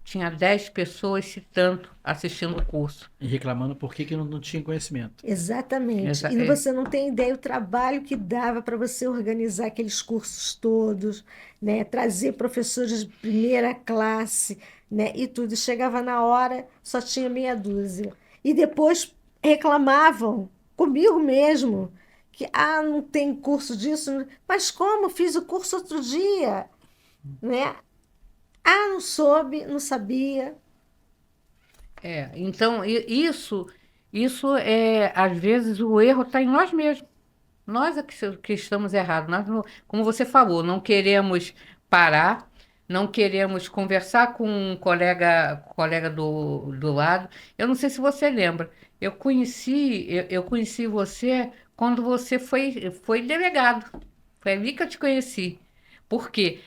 tinha 10 pessoas, se tanto, assistindo o curso. E reclamando por que não tinha conhecimento. Exatamente. E você não tem ideia o trabalho que dava para você organizar aqueles cursos todos, né? Trazer professores de primeira classe, né? E tudo. E chegava na hora, só tinha meia dúzia. E depois reclamavam comigo mesmo que não tem curso disso. Mas como? Fiz o curso outro dia, né? Não soube, não sabia. Então, isso às vezes, o erro está em nós mesmos. Nós é que estamos errados. Nós como você falou, não queremos parar, não queremos conversar com um colega do lado. Eu não sei se você lembra, eu conheci você quando você foi delegado. Foi ali que eu te conheci. Por quê?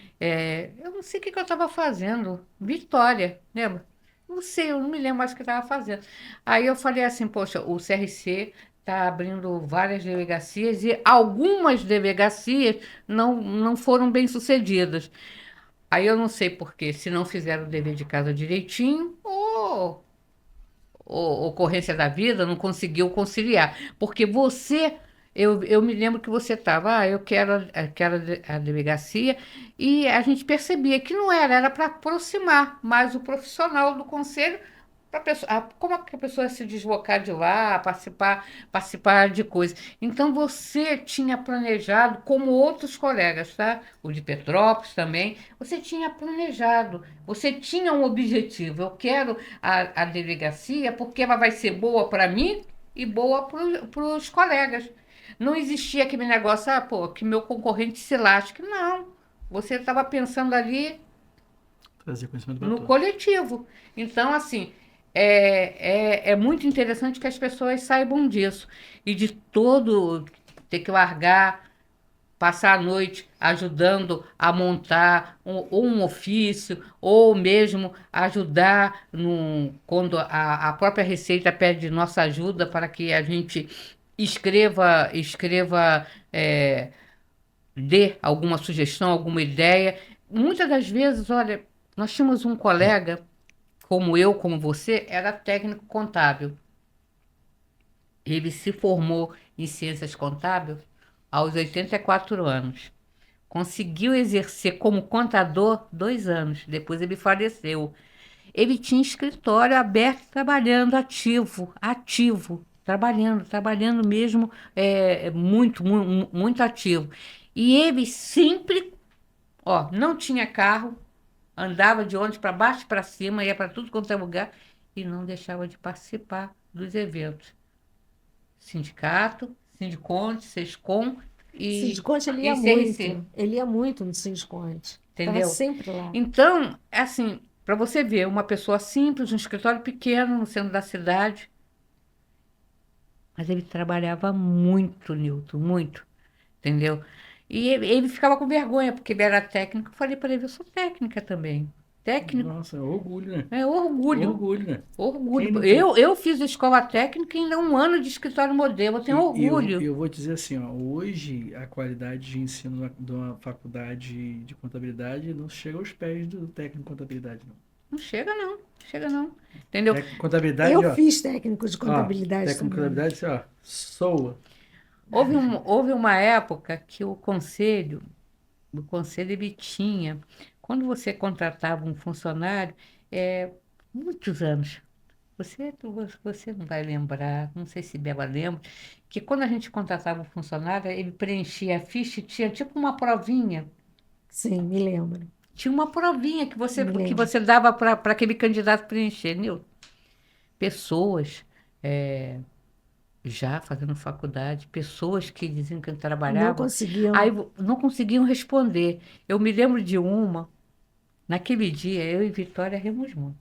Eu não sei o que eu estava fazendo. Vitória, lembra? Não sei, eu não me lembro mais o que eu estava fazendo. Aí eu falei assim, poxa, o CRC está abrindo várias delegacias e algumas delegacias não foram bem sucedidas. Aí eu não sei por quê, se não fizeram o dever de casa direitinho ou ocorrência da vida, não conseguiu conciliar. Porque eu me lembro que você estava, eu quero a delegacia, e a gente percebia que não era para aproximar mais o profissional do conselho para pessoa, como é que a pessoa ia se deslocar de lá, participar de coisas. Então você tinha planejado, como outros colegas, tá? O de Petrópolis também, você tinha planejado, você tinha um objetivo. Eu quero a delegacia porque ela vai ser boa para mim e boa para os colegas. Não existia aquele negócio, pô, que meu concorrente se lasque. Não. Você estava pensando ali Trazer conhecimento para no todos. coletivo. Então, assim, é muito interessante que as pessoas saibam disso. E de todo ter que largar, passar a noite ajudando a montar ou um ofício, ou mesmo ajudar quando a própria Receita pede nossa ajuda para que a gente escreva, dê alguma sugestão, alguma ideia. Muitas das vezes, olha, nós tínhamos um colega, como eu, como você, era técnico contábil. Ele se formou em ciências contábeis aos 84 anos. Conseguiu exercer como contador 2 anos. Depois ele faleceu. Ele tinha escritório aberto, trabalhando ativo, trabalhando mesmo, muito ativo. E ele sempre, ó, não tinha carro, andava de ônibus para baixo e para cima, ia para tudo quanto é lugar e não deixava de participar dos eventos. Sindicato, Sindiconte, Sescom Sindiconte, e CRC, ele ia muito no Sindiconte. Estava entendeu? sempre lá. Então, assim, para você ver, uma pessoa simples, um escritório pequeno no centro da cidade, mas ele trabalhava muito, Nilton, muito, entendeu? E ele ficava com vergonha, porque ele era técnico. Eu falei para ele, eu sou técnica também. Técnico Nossa, é orgulho, né? é orgulho. Orgulho, né? Quem Orgulho. não tem? Eu fiz a escola técnica e ainda 1 ano de escritório modelo. Eu tenho E orgulho. eu vou dizer assim, ó, hoje a qualidade de ensino de uma faculdade de contabilidade não chega aos pés do técnico de contabilidade, não. Não chega, não. Chega, não. Entendeu? Técnico de contabilidade, Eu ó, fiz técnico de ó, contabilidade técnico de também. contabilidade, ó, soa. Houve uma época que o conselho ele tinha, quando você contratava um funcionário, é, muitos anos, você não vai lembrar, não sei se Bela lembra, que quando a gente contratava um funcionário, ele preenchia a ficha e tinha tipo uma provinha. Sim, me lembro. Tinha uma provinha que Me que lembro. você dava para aquele candidato preencher, Nil. Pessoas já fazendo faculdade, pessoas que diziam que Não trabalhavam, aí conseguiam. não conseguiam responder. Eu me lembro de uma, naquele dia, eu e Vitória rimos muito.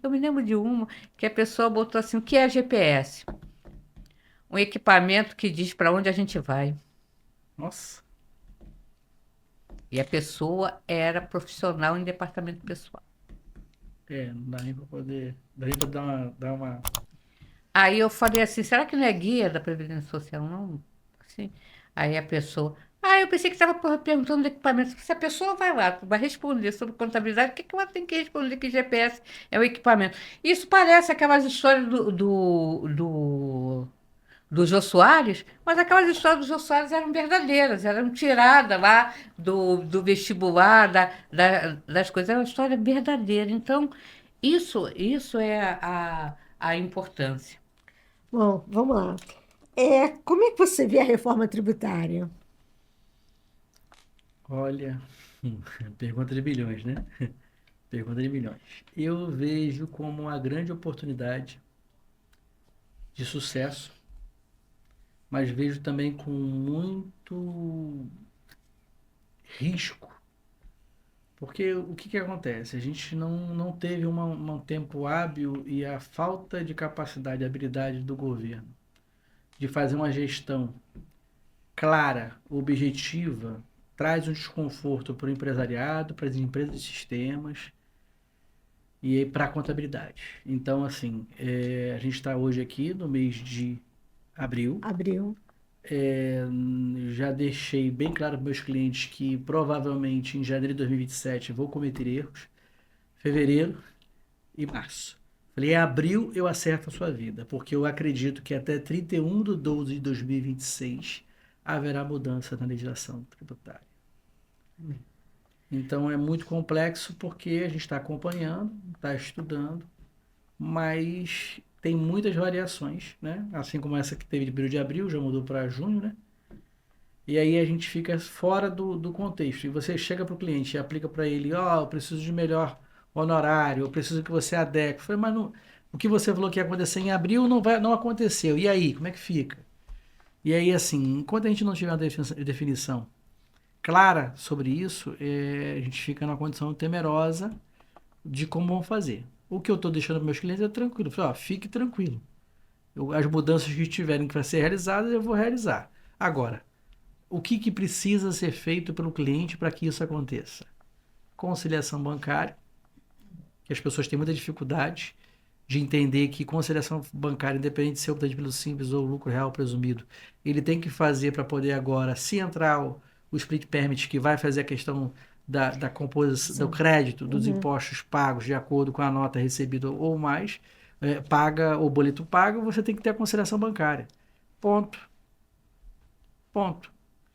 Eu me lembro de uma que a pessoa botou assim: o que é GPS? Um equipamento que diz para onde a gente vai. Nossa, E a pessoa era profissional em departamento pessoal. não dá nem pra poder, não dá nem pra dar uma. Aí eu falei assim: será que não é guia da Previdência Social, não? Assim, aí a pessoa. Eu pensei que estava perguntando do equipamento. Se a pessoa vai lá, vai responder sobre contabilidade, o que que ela tem que responder que GPS é o equipamento? Isso parece aquelas histórias do Jô Soares, mas aquelas histórias do Jô Soares eram verdadeiras, eram tiradas lá do vestibular, das coisas, era uma história verdadeira. Então, isso é a importância. Bom, vamos lá. Como é que você vê a reforma tributária? Olha, pergunta de bilhões, né? Pergunta de milhões. Eu vejo como uma grande oportunidade de sucesso, mas vejo também com muito risco. Porque o que que acontece? A gente não teve um tempo hábil e a falta de capacidade e habilidade do governo de fazer uma gestão clara, objetiva, traz um desconforto para o empresariado, para as empresas de sistemas e para a contabilidade. Então, assim, a gente está hoje aqui no mês de abril. Já deixei bem claro para meus clientes que provavelmente em janeiro de 2027 vou cometer erros. Fevereiro e março. Falei, em abril eu acerto a sua vida, porque eu acredito que até 31/12/2026 haverá mudança na legislação tributária. Então é muito complexo porque a gente está acompanhando, está estudando, mas tem muitas variações, né? Assim como essa que teve de período de abril, já mudou para junho, né? E aí a gente fica fora do contexto. E você chega para o cliente e aplica para ele, eu preciso de melhor honorário, eu preciso que você adeque. Eu falei, mas não, o que você falou que ia acontecer em abril não aconteceu. E aí, como é que fica? E aí, assim, enquanto a gente não tiver uma definição clara sobre isso, a gente fica numa condição temerosa de como vão fazer. O que eu estou deixando para meus clientes é tranquilo. Eu falei, fique tranquilo. As mudanças que tiverem que ser realizadas, eu vou realizar. Agora, o que precisa ser feito pelo cliente para que isso aconteça? Conciliação bancária, que as pessoas têm muita dificuldade de entender que conciliação bancária, independente de ser obtida pelo Simples ou lucro real presumido, ele tem que fazer para poder agora, se entrar o split permit, que vai fazer a questão da composição do crédito, dos impostos pagos de acordo com a nota recebida ou mais, paga ou boleto pago, você tem que ter a conciliação bancária. Ponto.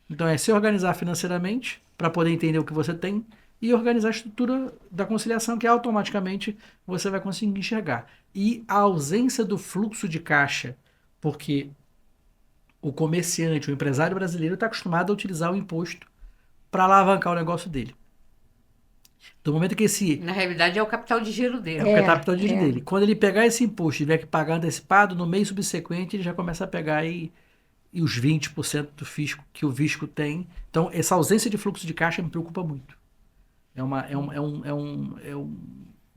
Então é se organizar financeiramente para poder entender o que você tem e organizar a estrutura da conciliação, que automaticamente você vai conseguir enxergar. E a ausência do fluxo de caixa, porque o comerciante, o empresário brasileiro está acostumado a utilizar o imposto para alavancar o negócio dele. Do momento que Na realidade é o capital de giro dele. É o capital de giro dele. Quando ele pegar esse imposto e tiver que pagar antecipado, no mês subsequente ele já começa a pegar e os 20% do fisco que o fisco tem. Então, essa ausência de fluxo de caixa me preocupa muito. É um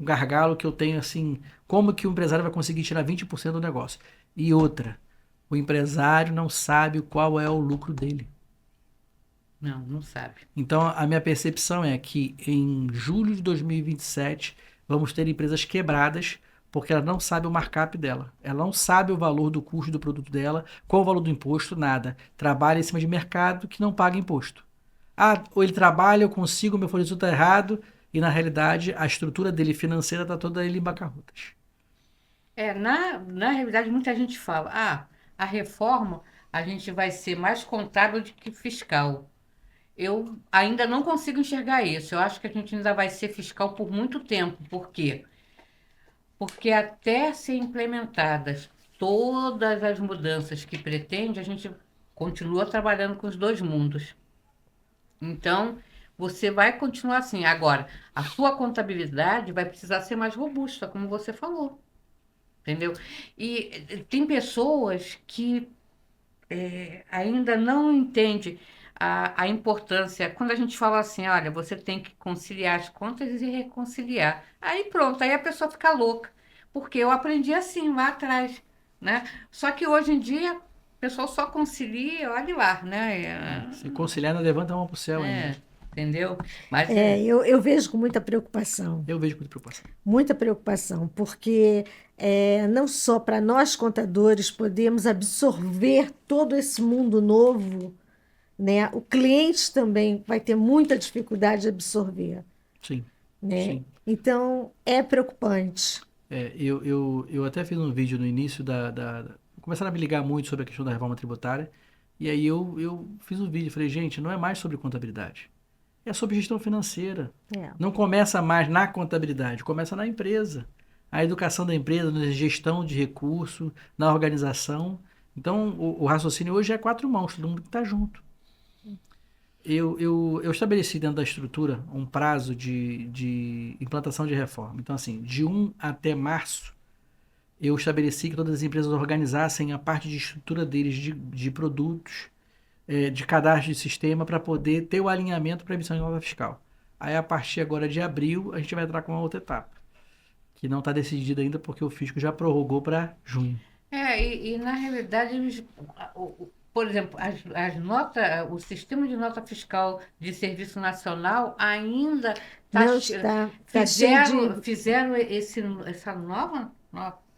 gargalo que eu tenho, assim, como que o empresário vai conseguir tirar 20% do negócio? E outra, o empresário não sabe qual é o lucro dele. Não sabe. Então, a minha percepção é que em julho de 2027 vamos ter empresas quebradas porque ela não sabe o markup dela. Ela não sabe o valor do custo do produto dela, qual o valor do imposto, nada. Trabalha em cima de mercado que não paga imposto. Ou ele trabalha, eu consigo, meu fornecedor está errado, e na realidade a estrutura dele financeira está toda ele em bancarrotas. Na realidade, muita gente fala, a reforma a gente vai ser mais contábil do que fiscal. Eu ainda não consigo enxergar isso. Eu acho que a gente ainda vai ser fiscal por muito tempo. Por quê? Porque até ser implementadas todas as mudanças que pretende, a gente continua trabalhando com os dois mundos. Então, você vai continuar assim. Agora, a sua contabilidade vai precisar ser mais robusta, como você falou. Entendeu? E tem pessoas que ainda não entendem a importância. Quando a gente fala assim, olha, você tem que conciliar as contas e reconciliar. Aí pronto, aí a pessoa fica louca. Porque eu aprendi assim lá atrás, né? Só que hoje em dia, o pessoal só concilia, olha lá, né? Se conciliar, não levanta a mão pro céu ainda. Entendeu? Mas eu vejo com muita preocupação. Eu vejo com muita preocupação. Muita preocupação, porque não só para nós contadores podemos absorver todo esse mundo novo, né? O cliente também vai ter muita dificuldade de absorver. Sim. Né? Sim. Então, é preocupante. Eu até fiz um vídeo no início começaram a me ligar muito sobre a questão da reforma tributária, e aí eu fiz um vídeo, falei, gente, não é mais sobre contabilidade, é sobre gestão financeira. Não começa mais na contabilidade, começa na empresa. A educação da empresa, na gestão de recursos, na organização. Então, o raciocínio hoje é 4 mãos, todo mundo que está junto. Eu estabeleci dentro da estrutura um prazo de implantação de reforma. Então, assim, de 1 até março, eu estabeleci que todas as empresas organizassem a parte de estrutura deles de produtos, de cadastro de sistema, para poder ter o alinhamento para a emissão de nota fiscal. Aí, a partir agora de abril, a gente vai entrar com uma outra etapa, que não está decidida ainda porque o fisco já prorrogou para junho. E na realidade, por exemplo, as notas, o sistema de nota fiscal de serviço nacional ainda Não está cheio de. fizeram essa nova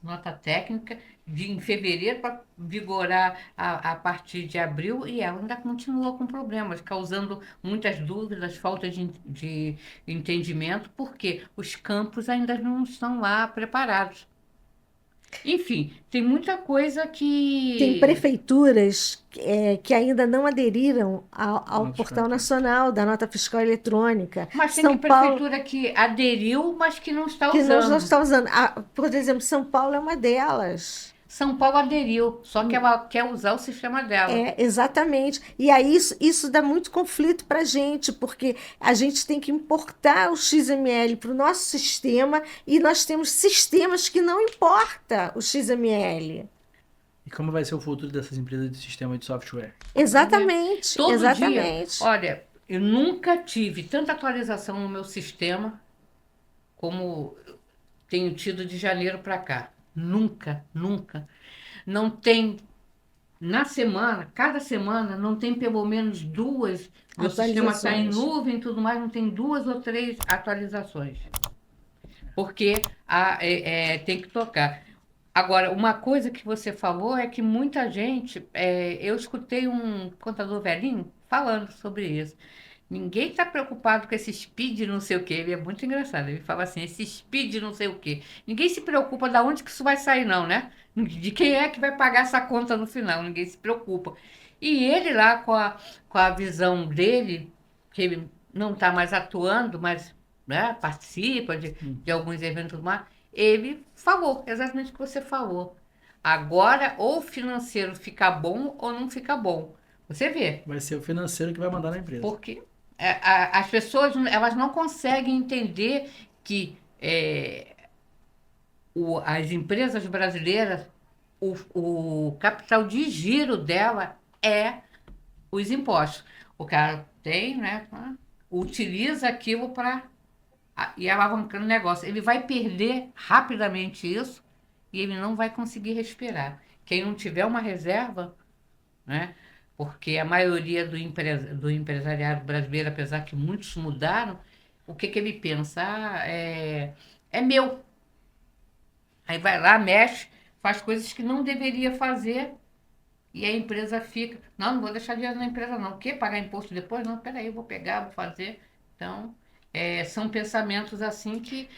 nota técnica em fevereiro para vigorar a partir de abril e ela ainda continua com problemas, causando muitas dúvidas, falta de entendimento, porque os campos ainda não estão lá preparados. Enfim, tem muita coisa Tem que. prefeituras que ainda não aderiram ao Nota Portal fiscal. Nacional da Nota Fiscal Eletrônica. Mas tem que São Paulo, prefeitura que aderiu, mas que não está que não usando. está usando. Por exemplo, São Paulo é uma delas. São Paulo aderiu, só que ela quer usar o sistema dela. Exatamente. E aí isso dá muito conflito para a gente, porque a gente tem que importar o XML para o nosso sistema e nós temos sistemas que não importa o XML. E como vai ser o futuro dessas empresas de sistema de software? Exatamente, Todo exatamente. dia. Olha, eu nunca tive tanta atualização no meu sistema como tenho tido de janeiro para cá. Nunca, nunca. Não tem, na semana, cada semana, não tem pelo menos duas. Meu sistema está em Atualizações. nuvem e tudo mais, não tem 2 ou 3 atualizações. Porque tem que tocar. Agora, uma coisa que você falou é que muita gente. Eu escutei um contador velhinho falando sobre isso. Ninguém está preocupado com esse speed não sei o quê. Ele é muito engraçado. Ele fala assim, esse speed não sei o quê. Ninguém se preocupa de onde que isso vai sair, não, né? De quem é que vai pagar essa conta no final. Ninguém se preocupa. E ele lá com a visão dele, que ele não está mais atuando, mas né, participa de alguns eventos mais, ele falou exatamente o que você falou. Agora, ou o financeiro fica bom ou não fica bom. Você vê. Vai ser o financeiro que vai mandar na empresa. Porque as pessoas elas não conseguem entender que as empresas brasileiras, o capital de giro dela é os impostos. O cara tem, né? Utiliza aquilo para ir alavancando o negócio. Ele vai perder rapidamente isso e ele não vai conseguir respirar. Quem não tiver uma reserva, né? Porque a maioria do empresariado brasileiro, apesar que muitos mudaram, o que ele pensa? É meu. Aí vai lá, mexe, faz coisas que não deveria fazer e a empresa fica. Não vou deixar dinheiro na empresa, não. O quê? Pagar imposto depois? Não, peraí, eu vou pegar, vou fazer. Então, são pensamentos assim que,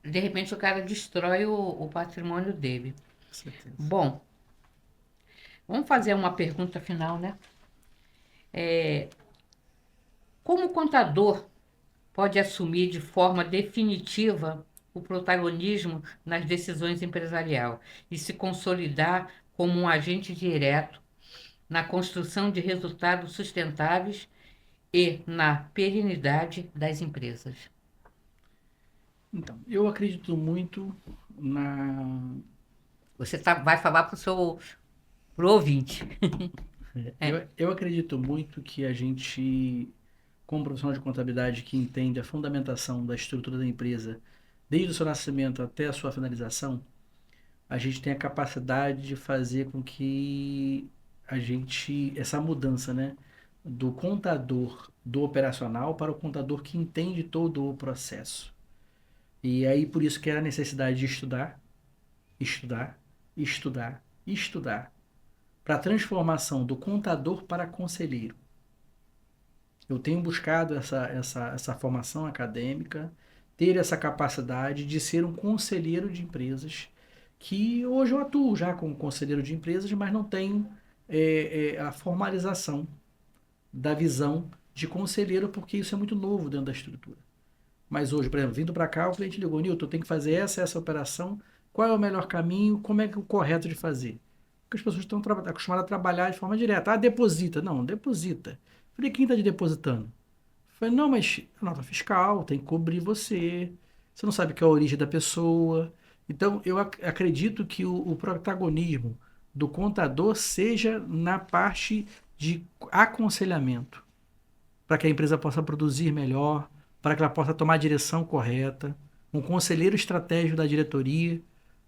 de repente, o cara destrói o patrimônio dele. Com certeza. Bom, vamos fazer uma pergunta final, né? Como o contador pode assumir de forma definitiva o protagonismo nas decisões empresariais e se consolidar como um agente direto na construção de resultados sustentáveis e na perenidade das empresas? Então, eu acredito muito na. Você vai falar para o ouvinte. Eu acredito muito que a gente, como profissional de contabilidade que entende a fundamentação da estrutura da empresa, desde o seu nascimento até a sua finalização, a gente tem a capacidade de fazer com que essa mudança, né, do contador do operacional para o contador que entende todo o processo. E aí por isso que é a necessidade de estudar, estudar, estudar, estudar, para a transformação do contador para conselheiro. Eu tenho buscado essa formação acadêmica, ter essa capacidade de ser um conselheiro de empresas, que hoje eu atuo já como conselheiro de empresas, mas não tenho a formalização da visão de conselheiro, porque isso é muito novo dentro da estrutura. Mas hoje, por exemplo, vindo para cá, o cliente ligou, Nilton, eu tenho que fazer essa operação, qual é o melhor caminho, como é que é o correto de fazer? Porque as pessoas estão acostumadas a trabalhar de forma direta. Deposita. Não, deposita. Falei, quem está te depositando? Falei, não, mas a nota fiscal tem que cobrir você. Você não sabe qual é a origem da pessoa. Então, eu acredito que o protagonismo do contador seja na parte de aconselhamento, para que a empresa possa produzir melhor, para que ela possa tomar a direção correta, um conselheiro estratégico da diretoria,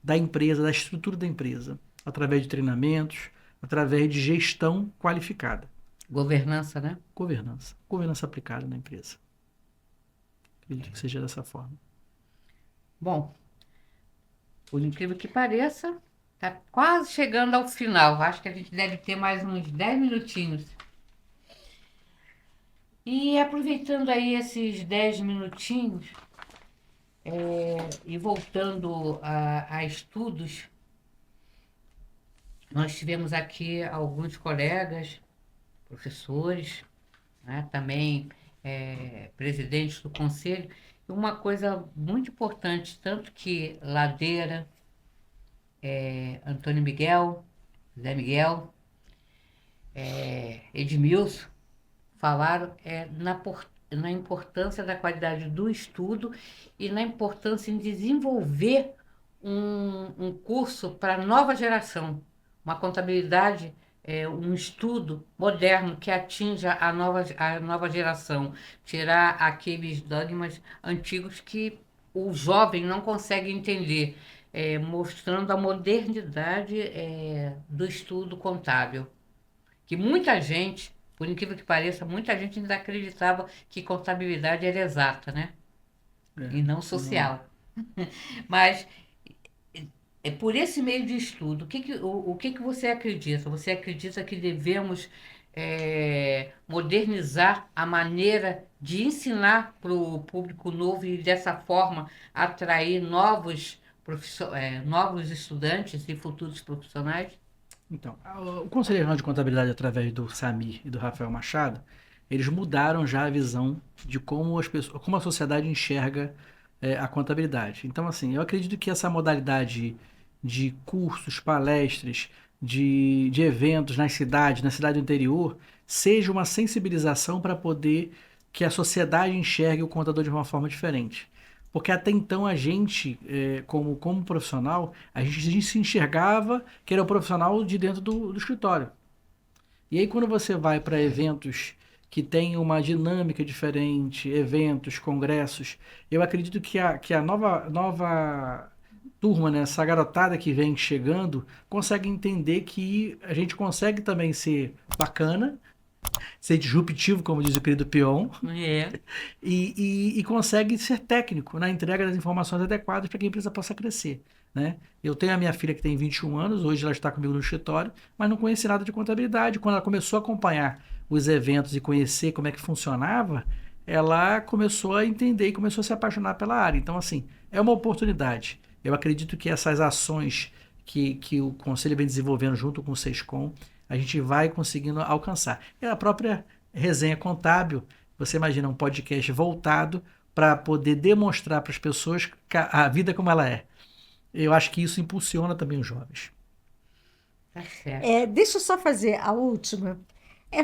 da empresa, da estrutura da empresa. através de treinamentos, através de gestão qualificada. Governança, né? Governança aplicada na empresa. Acredito que seja dessa forma. Bom, por incrível que pareça, está quase chegando ao final. Acho que a gente deve ter mais uns 10 minutinhos. E aproveitando aí esses 10 minutinhos, e voltando a estudos, nós tivemos aqui alguns colegas, professores, né, também presidentes do conselho, e uma coisa muito importante, tanto que Ladeira, Antônio Miguel, Zé Miguel, Edmilson, falaram na importância da qualidade do estudo e na importância em desenvolver um curso para a nova geração, uma contabilidade, um estudo moderno que atinja a nova geração, tirar aqueles dogmas antigos que o jovem não consegue entender, mostrando a modernidade do estudo contábil. Que muita gente, por incrível que pareça, muita gente ainda acreditava que contabilidade era exata, né? E não social. Mas por esse meio de estudo, o que você acredita? Você acredita que devemos modernizar a maneira de ensinar para o público novo e dessa forma atrair novos estudantes e futuros profissionais? Então, o Conselho Regional de Contabilidade, através do Samir e do Rafael Machado, eles mudaram já a visão de como como a sociedade enxerga a contabilidade. Então, assim, eu acredito que essa modalidade de cursos, palestras, de eventos na cidade do interior, seja uma sensibilização para poder que a sociedade enxergue o contador de uma forma diferente. Porque até então a gente, como profissional, a gente se enxergava que era o profissional de dentro do escritório. E aí quando você vai para eventos que têm uma dinâmica diferente, eventos, congressos, eu acredito que a nova turma, né, essa garotada que vem chegando, consegue entender que a gente consegue também ser bacana, ser disruptivo, como diz o querido Peon, e consegue ser técnico na entrega das informações adequadas para que a empresa possa crescer. Né? Eu tenho a minha filha que tem 21 anos, hoje ela está comigo no escritório, mas não conhecia nada de contabilidade. Quando ela começou a acompanhar os eventos e conhecer como é que funcionava, ela começou a entender e começou a se apaixonar pela área. Então, assim, é uma oportunidade. Eu acredito que essas ações que o Conselho vem desenvolvendo junto com o SESCOM, a gente vai conseguindo alcançar. E a própria resenha contábil, você imagina um podcast voltado para poder demonstrar para as pessoas a vida como ela é. Eu acho que isso impulsiona também os jovens. Tá certo. Deixa eu só fazer a última.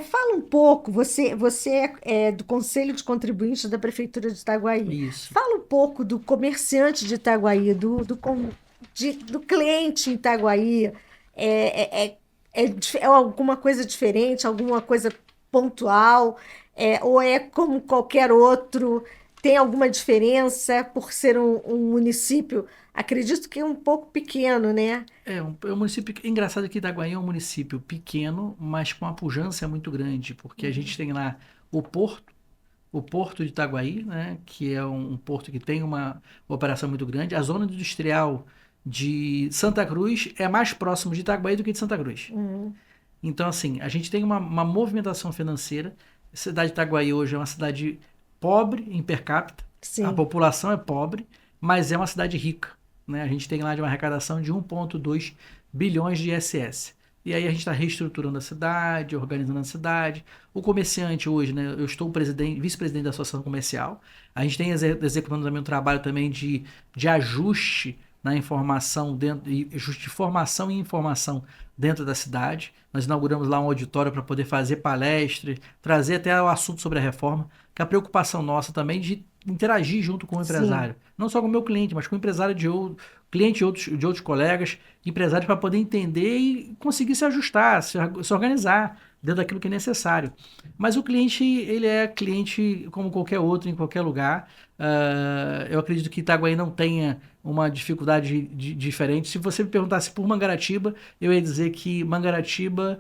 Fala um pouco, você é do Conselho de Contribuintes da Prefeitura de Itaguaí. Isso. Fala um pouco do comerciante de Itaguaí, do cliente em Itaguaí. É alguma coisa diferente, alguma coisa pontual, ou é como qualquer outro? Tem alguma diferença por ser um município? Acredito que é um pouco pequeno, né? É um município. Engraçado que Itaguaí é um município pequeno, mas com uma pujança muito grande, porque a gente tem lá o Porto de Itaguaí, né, que é um porto que tem uma operação muito grande. A zona industrial de Santa Cruz é mais próximo de Itaguaí do que de Santa Cruz. Então, assim, a gente tem uma movimentação financeira. A cidade de Itaguaí hoje é uma cidade pobre em per capita. Sim. A população é pobre, mas é uma cidade rica. Né? A gente tem lá de uma arrecadação de 1,2 bilhões de ISS. E aí a gente está reestruturando a cidade, organizando a cidade. O comerciante hoje, né, eu estou vice-presidente da Associação Comercial. A gente tem executando também um trabalho também de ajuste na informação, ajuste de formação e informação dentro da cidade. Nós inauguramos lá um auditório para poder fazer palestras, trazer até o assunto sobre a reforma, que a preocupação nossa também de interagir junto com o empresário. Sim. Não só com o meu cliente, mas com o empresário cliente de outros colegas, empresários, para poder entender e conseguir se ajustar, se organizar dentro daquilo que é necessário. Mas o cliente, ele é cliente como qualquer outro, em qualquer lugar. Eu acredito que Itaguaí não tenha uma dificuldade diferente. Se você me perguntasse por Mangaratiba, eu ia dizer que Mangaratiba,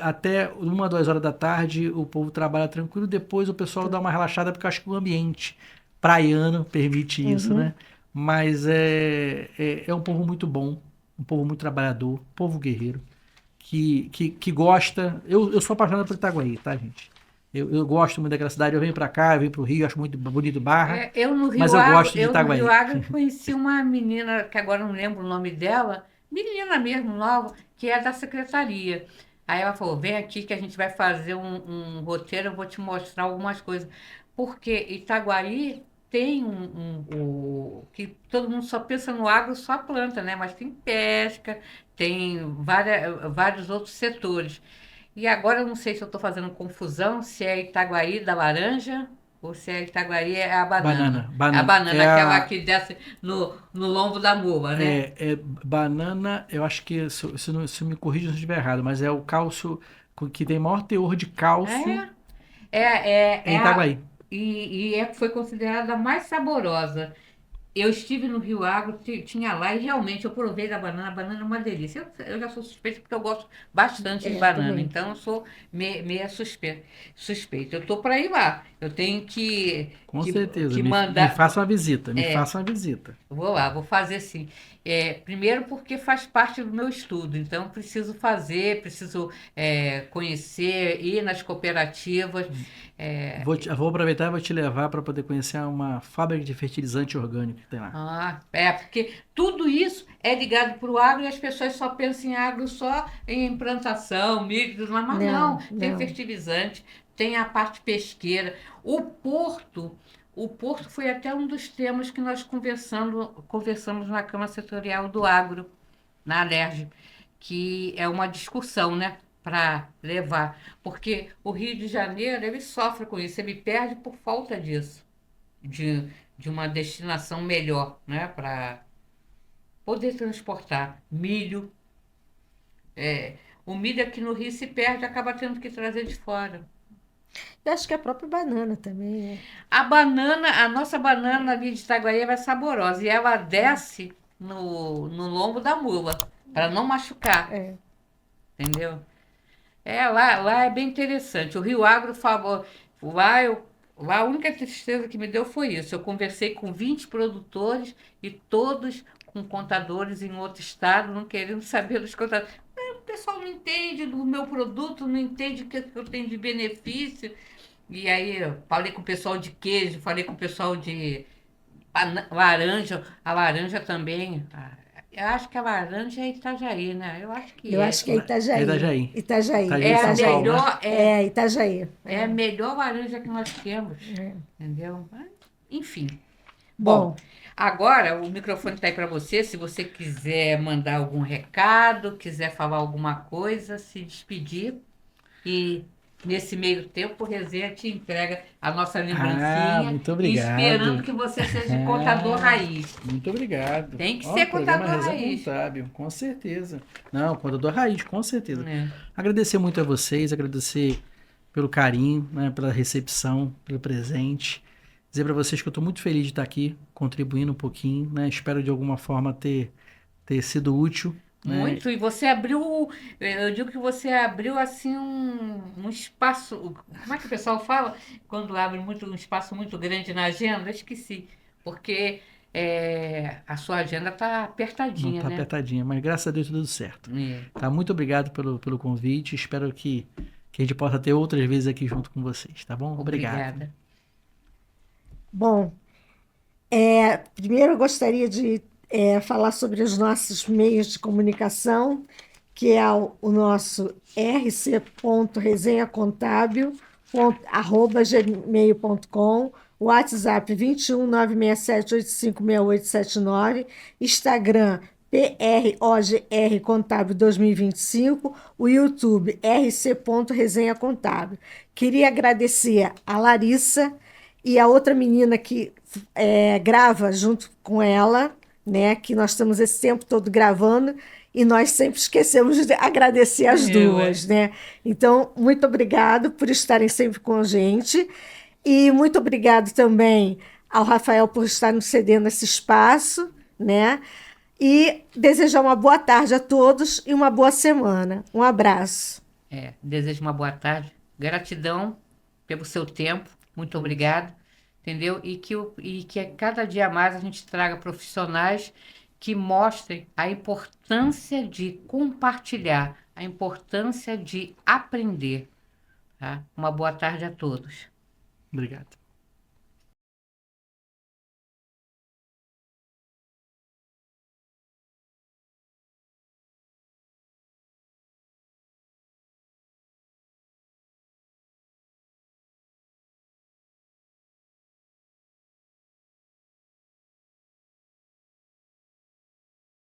até 1, 2 horas da tarde, o povo trabalha tranquilo, depois o pessoal dá uma relaxada, porque eu acho que o ambiente praiano permite isso, né? Mas é um povo muito bom, um povo muito trabalhador, um povo guerreiro, que gosta. Eu sou apaixonado por Itaguaí, tá, gente? Eu gosto muito daquela cidade. Eu venho pra cá, eu venho pro Rio, acho muito bonito Barra, Eu no mas Rio eu Agro, gosto de Itaguaí. conheci uma menina, que agora não lembro o nome dela, menina mesmo, nova, que é da secretaria. Aí ela falou, vem aqui que a gente vai fazer um roteiro, eu vou te mostrar algumas coisas. Porque Itaguaí tem que todo mundo só pensa no agro, só planta, né? Mas tem pesca, tem vários outros setores. E agora eu não sei se eu estou fazendo confusão, se é Itaguaí da laranja ou se é Itaguaí é a banana. Banana, É a banana. banana, aquela que desce no lombo da mula, né? Banana, eu acho que, se me corrija se eu estiver errado, mas é o cálcio que tem maior teor de cálcio em A, Itaguaí. foi considerada a mais saborosa. Eu estive no Rio Agro, tinha lá e realmente eu provei da banana. A banana é uma delícia. Eu já sou suspeita porque eu gosto bastante de banana, Também. então eu sou meia suspeita. Eu tô para ir lá. Eu tenho Com certeza. que Me mandar. faça uma visita, me faça uma visita. Vou lá, vou fazer sim. Primeiro porque faz parte do meu estudo, então preciso fazer, preciso conhecer, ir nas cooperativas. É, Vou aproveitar e vou te levar para poder conhecer uma fábrica de fertilizante orgânico que tem lá. porque tudo isso é ligado para o agro e as pessoas só pensam em agro só em plantação, milho, mas não, tem Não. fertilizante, tem a parte pesqueira. O porto foi até um dos temas que nós conversamos na Câmara Setorial do Agro, na Alerj, que é uma discussão, né, para levar, porque o Rio de Janeiro ele sofre com isso, ele perde por falta disso, de uma destinação melhor, né, para poder transportar milho. O milho aqui no Rio se perde, acaba tendo que trazer de fora. Eu acho que a própria banana também, né? A nossa banana ali de Itaguaí é saborosa e ela desce no lombo da mula, para não machucar, É. entendeu? Lá é bem interessante. O Rio Agro falou, lá a única tristeza que me deu foi isso. Eu conversei com 20 produtores e todos com contadores em outro estado, não querendo saber dos contadores. O pessoal não entende do meu produto, não entende o que eu tenho de benefício. E aí eu falei com o pessoal de queijo, falei com o pessoal de laranja, a laranja também. Eu acho que a laranja é Itajaí, né? Eu acho que Eu é. acho que é Itajaí. É Itajaí. Itajaí. Itajaí, É a São Paulo, né? melhor, Itajaí. é a melhor laranja que nós temos, É. entendeu? Mas, enfim. Bom, Bom, agora o microfone está aí para você. Se você quiser mandar algum recado, quiser falar alguma coisa, se despedir. E nesse meio tempo, o Resenha te entrega a nossa lembrancinha, Muito obrigado. esperando que você seja contador raiz. Muito obrigado. Tem que Ó, ser programa contador Resenha raiz. Contábil, com certeza. Não, contador raiz, com certeza. É. Agradecer muito a vocês, agradecer pelo carinho, né, pela recepção, pelo presente. Dizer para vocês que eu estou muito feliz de estar aqui, contribuindo um pouquinho, né? Espero de alguma forma ter sido útil. Né? Muito, e você abriu, eu digo que você abriu assim um espaço, como é que o pessoal fala? Quando abre um espaço muito grande na agenda, eu esqueci, porque a sua agenda está apertadinha, Tá né? apertadinha, mas graças a Deus tudo certo. É. Tá, muito obrigado pelo convite, espero que a gente possa ter outras vezes aqui junto com vocês, tá bom? Obrigado. Obrigada. bom, primeiro eu gostaria de falar sobre os nossos meios de comunicação, que é o nosso rc.resenhacontábil@gmail.com, WhatsApp 21 967 856879, Instagram PROGR Contábil 2025, o YouTube rc.resenha contábil. Queria agradecer a Larissa e a outra menina que grava junto com ela, né? Que nós estamos esse tempo todo gravando, e nós sempre esquecemos de agradecer as Eu, duas, né? Então, muito obrigado por estarem sempre com a gente e muito obrigado também ao Rafael por estar nos cedendo esse espaço, né? E desejar uma boa tarde a todos e uma boa semana. Um abraço. Desejo uma boa tarde. Gratidão pelo seu tempo. Muito obrigado. Entendeu? E que a cada dia mais a gente traga profissionais que mostrem a importância de compartilhar, a importância de aprender. Tá? Uma boa tarde a todos. Obrigado.